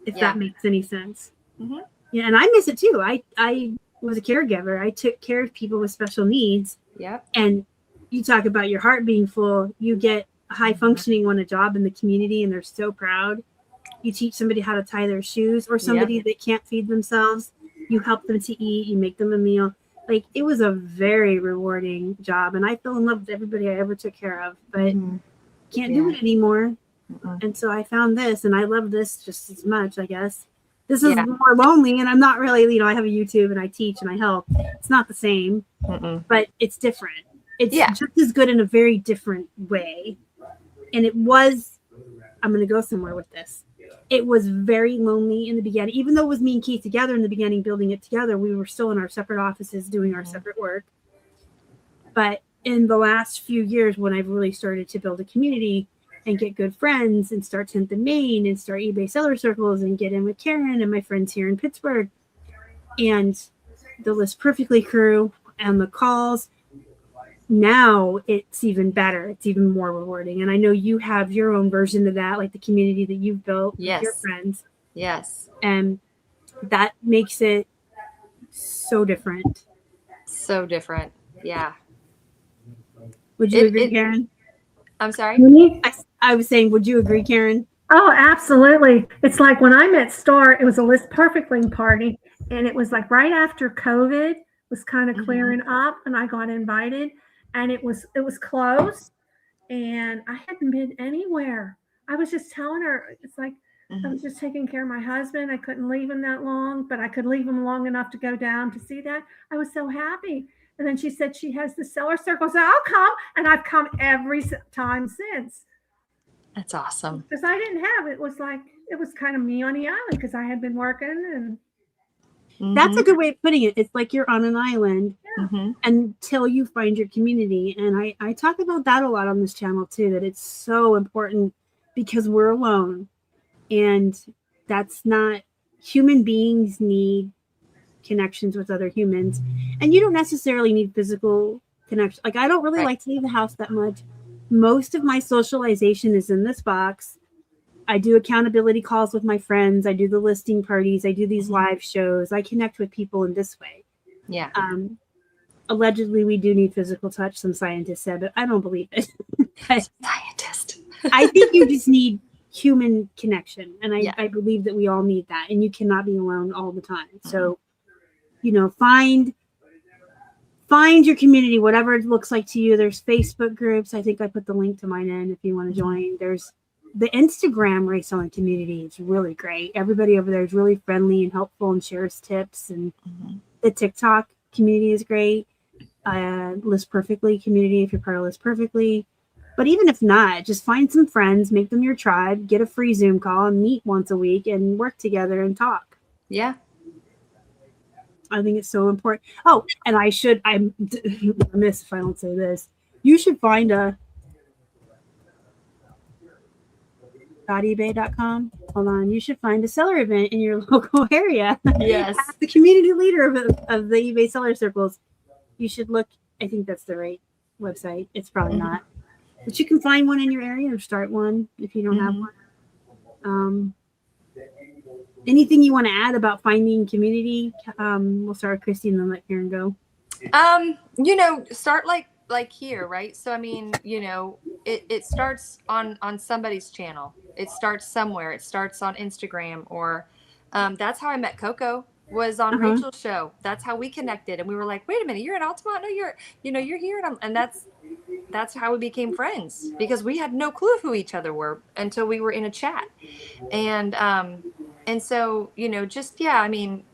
If that makes any sense. Yeah, and I miss it too. I was a caregiver. I took care of people with special needs. Yep. And you talk about your heart being full. You get high functioning on a job in the community and they're so proud. You teach somebody how to tie their shoes, or somebody that can't feed themselves. You help them to eat. You make them a meal. Like, it was a very rewarding job. And I fell in love with everybody I ever took care of, but can't do it anymore. And so I found this, and I love this just as much, I guess. This is more lonely, and I'm not really, I have a YouTube and I teach and I help. It's not the same, but it's different. It's just as good in a very different way. And it was, I'm going to go somewhere with this. It was very lonely in the beginning, even though it was me and Keith together in the beginning, building it together. We were still in our separate offices doing our separate work. But in the last few years, when I've really started to build a community and get good friends and start 10th and Main and start eBay seller circles and get in with Karen and my friends here in Pittsburgh and the List Perfectly crew and the calls, now it's even better. It's even more rewarding. And I know you have your own version of that, like the community that you've built with your friends. Yes. And that makes it so different. So different. Yeah. Would you agree, Karen? I'm sorry? I was saying, would you agree, Karen? Oh, absolutely. It's like when I met Star, it was a List Perfectly party. And it was like right after COVID was kind of clearing up and I got invited. And it was closed and I hadn't been anywhere. I was just telling her, it's like I was just taking care of my husband. I couldn't leave him that long, but I could leave him long enough to go down to see that. I was so happy. And then she said she has the seller circle. So I'll come. And I've come every time since. That's awesome. Because I didn't have, it was like, it was kind of me on the island because I had been working and. That's a good way of putting it. It's like you're on an island until you find your community. And I talk about that a lot on this channel too, that it's so important because we're alone. And that's not, human beings need connections with other humans. And you don't necessarily need physical connection. Like I don't really like to leave the house that much. Most of my socialization is in this box. I do accountability calls with my friends. I do the listing parties. I do these live shows. I connect with people in this way. Yeah. Allegedly, we do need physical touch, some scientists said, but I don't believe it. Scientist. I think you just need human connection. And I believe that we all need that. And you cannot be alone all the time. So, find your community, whatever it looks like to you. There's Facebook groups. I think I put the link to mine in if you want to join. There's the Instagram reselling community is really great. Everybody over there is really friendly and helpful and shares tips. And the TikTok community is great. List Perfectly community, if you're part of List Perfectly. But even if not, just find some friends, make them your tribe, get a free Zoom call and meet once a week and work together and talk. Yeah. I think it's so important. Oh, and I'm remiss if I don't say this. You should find a .ebay.com. Hold on. You should find a seller event in your local area. Yes. As the community leader of the eBay seller circles, you should look. I think that's the right website. It's probably not. But you can find one in your area or start one if you don't have one. Anything you want to add about finding community? We'll start with Christy and then let Karen go. Start like here, right? So I mean, it starts on somebody's channel. It starts somewhere. It starts on Instagram or that's how I met Coco, was on Rachel's show. That's how we connected. And we were like, wait a minute, you're in Altamont? No, you're here. And that's how we became friends because we had no clue who each other were until we were in a chat. And so,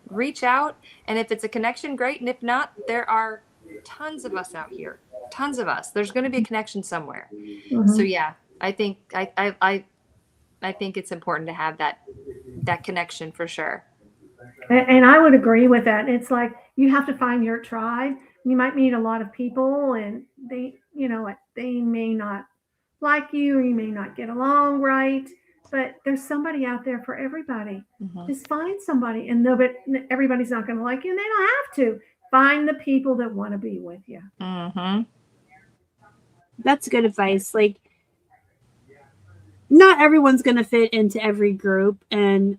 reach out. And if it's a connection, great. And if not, there are tons of us out here. Tons of us. There's going to be a connection somewhere. So yeah, I think I think it's important to have that connection for sure. And I would agree with that. It's like you have to find your tribe. You might meet a lot of people and they may not like you or you may not get along right, but there's somebody out there for everybody. Just find somebody, and everybody's not going to like you and they don't have to. Find the people that want to be with you. That's good advice. Like, not everyone's going to fit into every group. And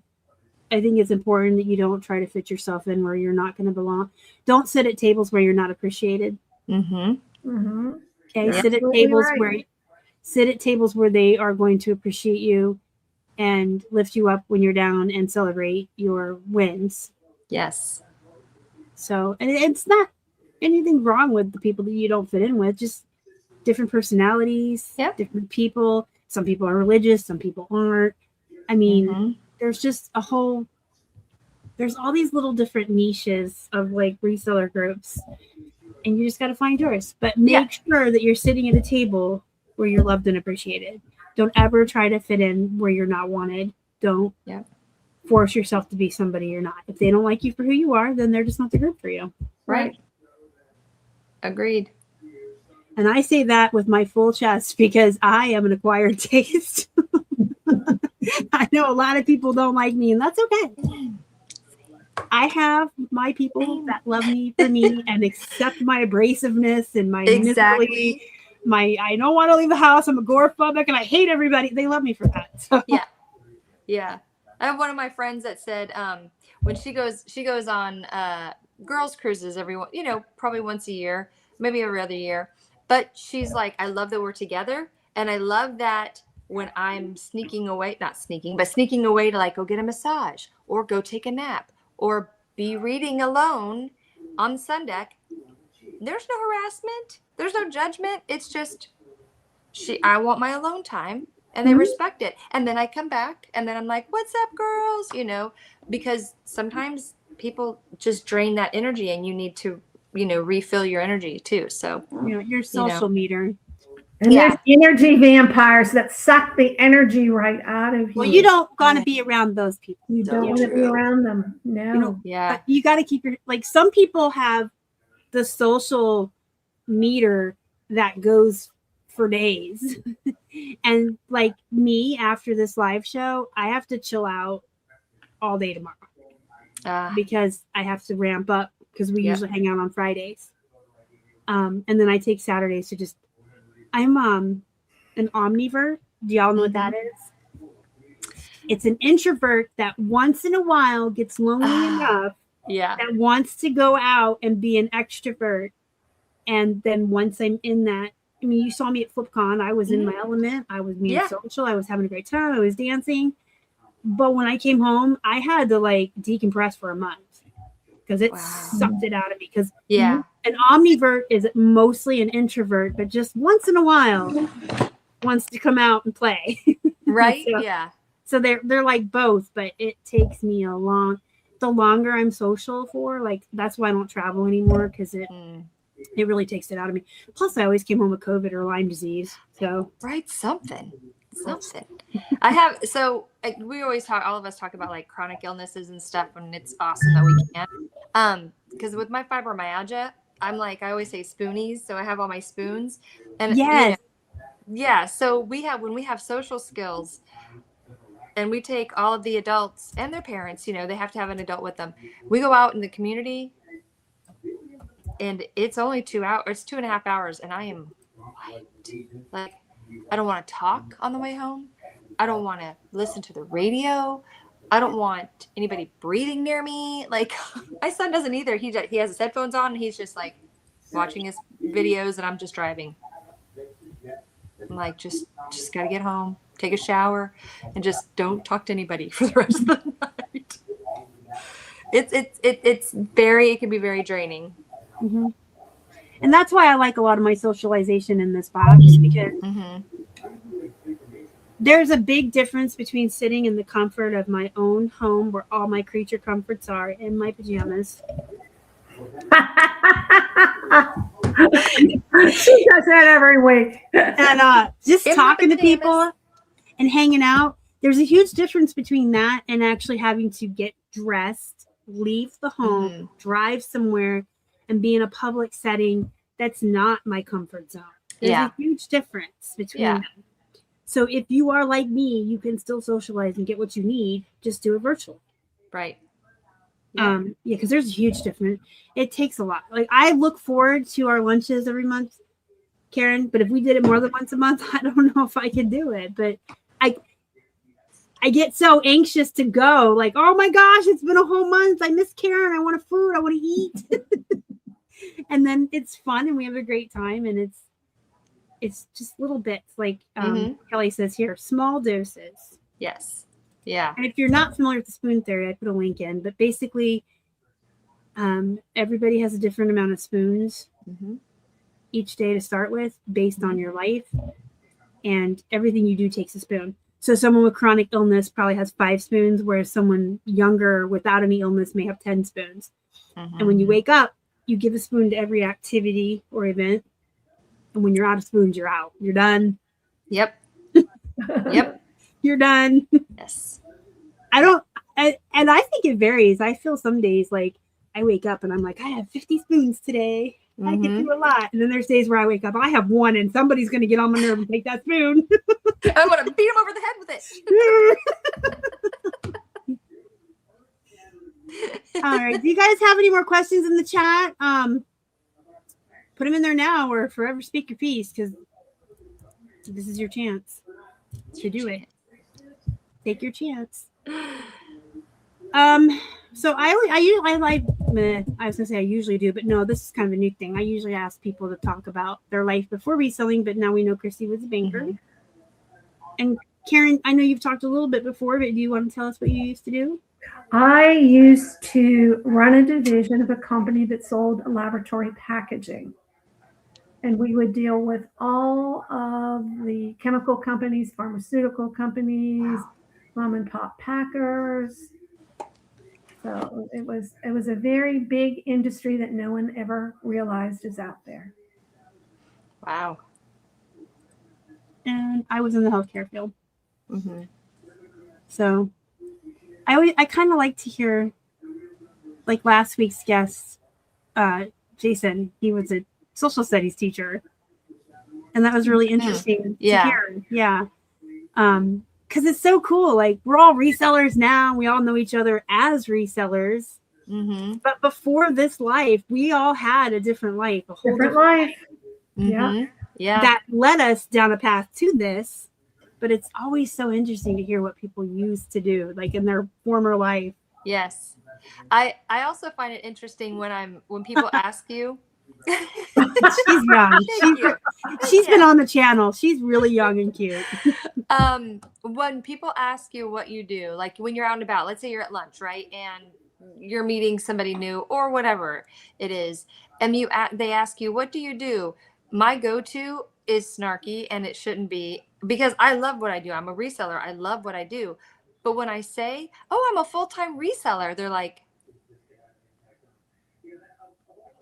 I think it's important that you don't try to fit yourself in where you're not going to belong. Don't sit at tables where you're not appreciated. Okay. Sit at tables where they are going to appreciate you and lift you up when you're down and celebrate your wins. Yes. So, and it's not anything wrong with the people that you don't fit in with, just different personalities, different people. Some people are religious, some people aren't. I mean, there's just a whole there's all these little different niches of like reseller groups, and you just got to find yours. But make sure that you're sitting at a table where you're loved and appreciated. Don't ever try to fit in where you're not wanted. Don't force yourself to be somebody you're not. If they don't like you for who you are, then they're just not the group for you. Right. Agreed. And I say that with my full chest because I am an acquired taste. I know a lot of people don't like me, and that's okay. I have my people that love me for me and accept my abrasiveness and my miserability. I don't want to leave the house. I'm agoraphobic and I hate everybody. They love me for that. So. Yeah. I have one of my friends that said when she goes on girls cruises probably once a year, maybe every other year. But she's like, I love that we're together. And I love that when I'm sneaking away to like go get a massage or go take a nap or be reading alone on the sun deck. There's no harassment. There's no judgment. It's just I want my alone time, and they respect it. And then I come back and then I'm like, what's up, girls? Because sometimes people just drain that energy and you need to, refill your energy too. So, your social meter. And there's energy vampires that suck the energy right out of you. Well, you don't want to be around those people. You don't want to be around them. No. But you got to keep some people have the social meter that goes for days. And like me, after this live show, I have to chill out all day tomorrow because I have to ramp up because we usually hang out on Fridays. And then I take Saturdays to just, I'm an omnivert. Do y'all know what that is? It's an introvert that once in a while gets lonely enough that wants to go out and be an extrovert. And then once I'm in that, I mean, you saw me at FlipCon. I was in my element. I was being social. I was having a great time. I was dancing. But when I came home, I had to like decompress for a month because it sucked it out of me. Because an omnivert is mostly an introvert, but just once in a while wants to come out and play. Right? So they're like both, but it takes me the longer I'm social for, like that's why I don't travel anymore because it really takes it out of me. Plus, I always came home with COVID or Lyme disease. So something. I have we always talk. All of us talk about like chronic illnesses and stuff, and it's awesome that we can. Because with my fibromyalgia, I'm like I always say spoonies, so I have all my spoons. And so when we have social skills, and we take all of the adults and their parents, they have to have an adult with them. We go out in the community. And it's only 2 hours, it's 2.5 hours, and I am wiped. Like, I don't want to talk on the way home. I don't want to listen to the radio. I don't want anybody breathing near me. Like, my son doesn't either. He has his headphones on, and he's just like watching his videos, and I'm just driving. I'm like, just got to get home, take a shower, and just don't talk to anybody for the rest of the night. It can be very draining. Mm-hmm. And that's why I like a lot of my socialization in this box because there's a big difference between sitting in the comfort of my own home where all my creature comforts are in my pajamas. She does that every week. And just talking to people and hanging out. There's a huge difference between that and actually having to get dressed, leave the home, drive somewhere, and be in a public setting that's not my comfort zone. There's a huge difference between them. So if you are like me, you can still socialize and get what you need. Just do it virtually. Right. Because there's a huge difference. It takes a lot. Like I look forward to our lunches every month, Karen. But if we did it more than once a month, I don't know if I could do it. But I get so anxious to go. Like, oh my gosh, it's been a whole month. I miss Karen. I want food. I want to eat. And then it's fun and we have a great time. And it's just little bits like Kelly says here, small doses. Yes. Yeah. And if you're not familiar with the spoon theory, I put a link in. But basically, everybody has a different amount of spoons each day to start with based on your life. And everything you do takes a spoon. So someone with chronic illness probably has 5 spoons, whereas someone younger without any illness may have 10 spoons. And when you wake up, you give a spoon to every activity or event. And when you're out of spoons, you're out. You're done. Yep. Yep. You're done. Yes. And I think it varies. I feel some days like I wake up and I'm like, I have 50 spoons today. I can do a lot. And then there's days where I wake up, I have 1 and somebody's going to get on my nerve and take that spoon. I want to beat him over the head with it. All right. Do you guys have any more questions in the chat? Put them in there now or forever speak your piece, because this is your chance to do it. Take your chance. So I was gonna say I usually do, but no, this is kind of a new thing. I usually ask people to talk about their life before reselling, but now we know Chrissy was a banker. And Karen, I know you've talked a little bit before, but do you want to tell us what you used to do? I used to run a division of a company that sold laboratory packaging. And we would deal with all of the chemical companies, pharmaceutical companies, mom and pop packers. So it was a very big industry that no one ever realized is out there. Wow. And I was in the healthcare field. So I kind of like to hear, like last week's guest, Jason, he was a social studies teacher. And that was really interesting to hear. Yeah. Because it's so cool. Like, we're all resellers now. We all know each other as resellers. But before this life, we all had a different life. A whole different life. Yeah. That led us down a path to this. But it's always so interesting to hear what people used to do, like in their former life. Yes. I also find it interesting when people ask you. She's young. She's been on the channel. She's really young and cute. When people ask you what you do, like when you're out and about, let's say you're at lunch, right? And you're meeting somebody new or whatever it is. And they ask you, what do you do? My go-to is snarky, and it shouldn't be, because I love what I do. I'm a reseller. I love what I do. But when I say, oh, I'm a full-time reseller, they're like,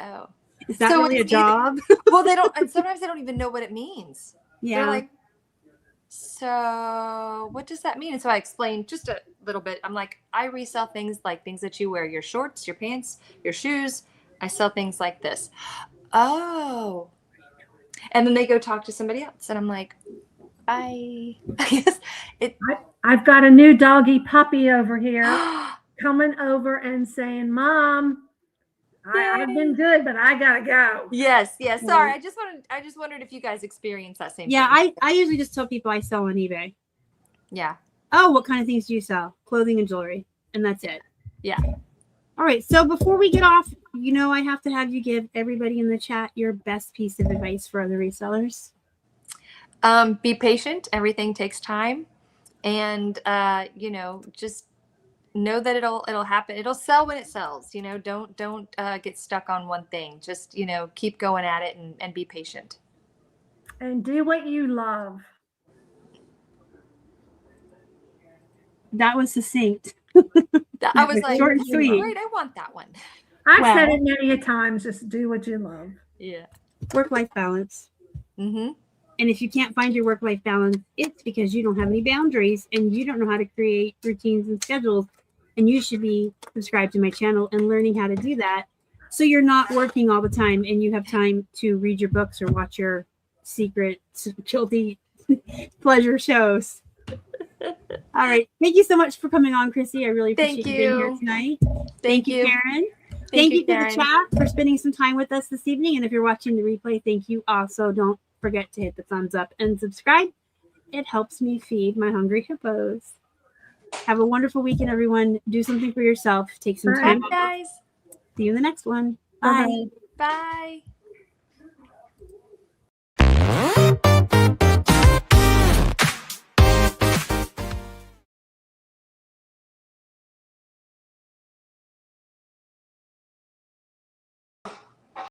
oh. Is that really a job? Well, they don't, and sometimes they don't even know what it means. Yeah. They're like, so what does that mean? And so I explained just a little bit. I'm like, I resell things like things that you wear, your shorts, your pants, your shoes. I sell things like this. Oh. And then they go talk to somebody else. And I'm like, I guess I've got a new doggy puppy over here coming over and saying, Mom, I've been good, but I gotta go. Yes. Sorry, I just wondered if you guys experience that same thing. I usually just tell people I sell on eBay. Yeah. Oh, what kind of things do you sell? Clothing and jewelry, and that's it. Yeah. All right. So before we get off, I have to have you give everybody in the chat your best piece of advice for other resellers. Be patient. Everything takes time, and just know that it'll happen. It'll sell when it sells. Don't get stuck on one thing. Just keep going at it and be patient. And do what you love. That was succinct. I was like, short and sweet. Great, I want that one. I've said it many a times. Just do what you love. Yeah. Work-life balance. And if you can't find your work-life balance, it's because you don't have any boundaries and you don't know how to create routines and schedules. And you should be subscribed to my channel and learning how to do that. So you're not working all the time and you have time to read your books or watch your secret guilty pleasure shows. All right. Thank you so much for coming on, Chrissy. I really appreciate you being here tonight. Thank you, Karen. Thank you to the chat for spending some time with us this evening. And if you're watching the replay, thank you. Also, don't forget to hit the thumbs up and subscribe. It helps me feed my hungry hippos. Have a wonderful weekend, everyone. Do something for yourself. Take some time off. Guys. See you in the next one. Bye. Bye.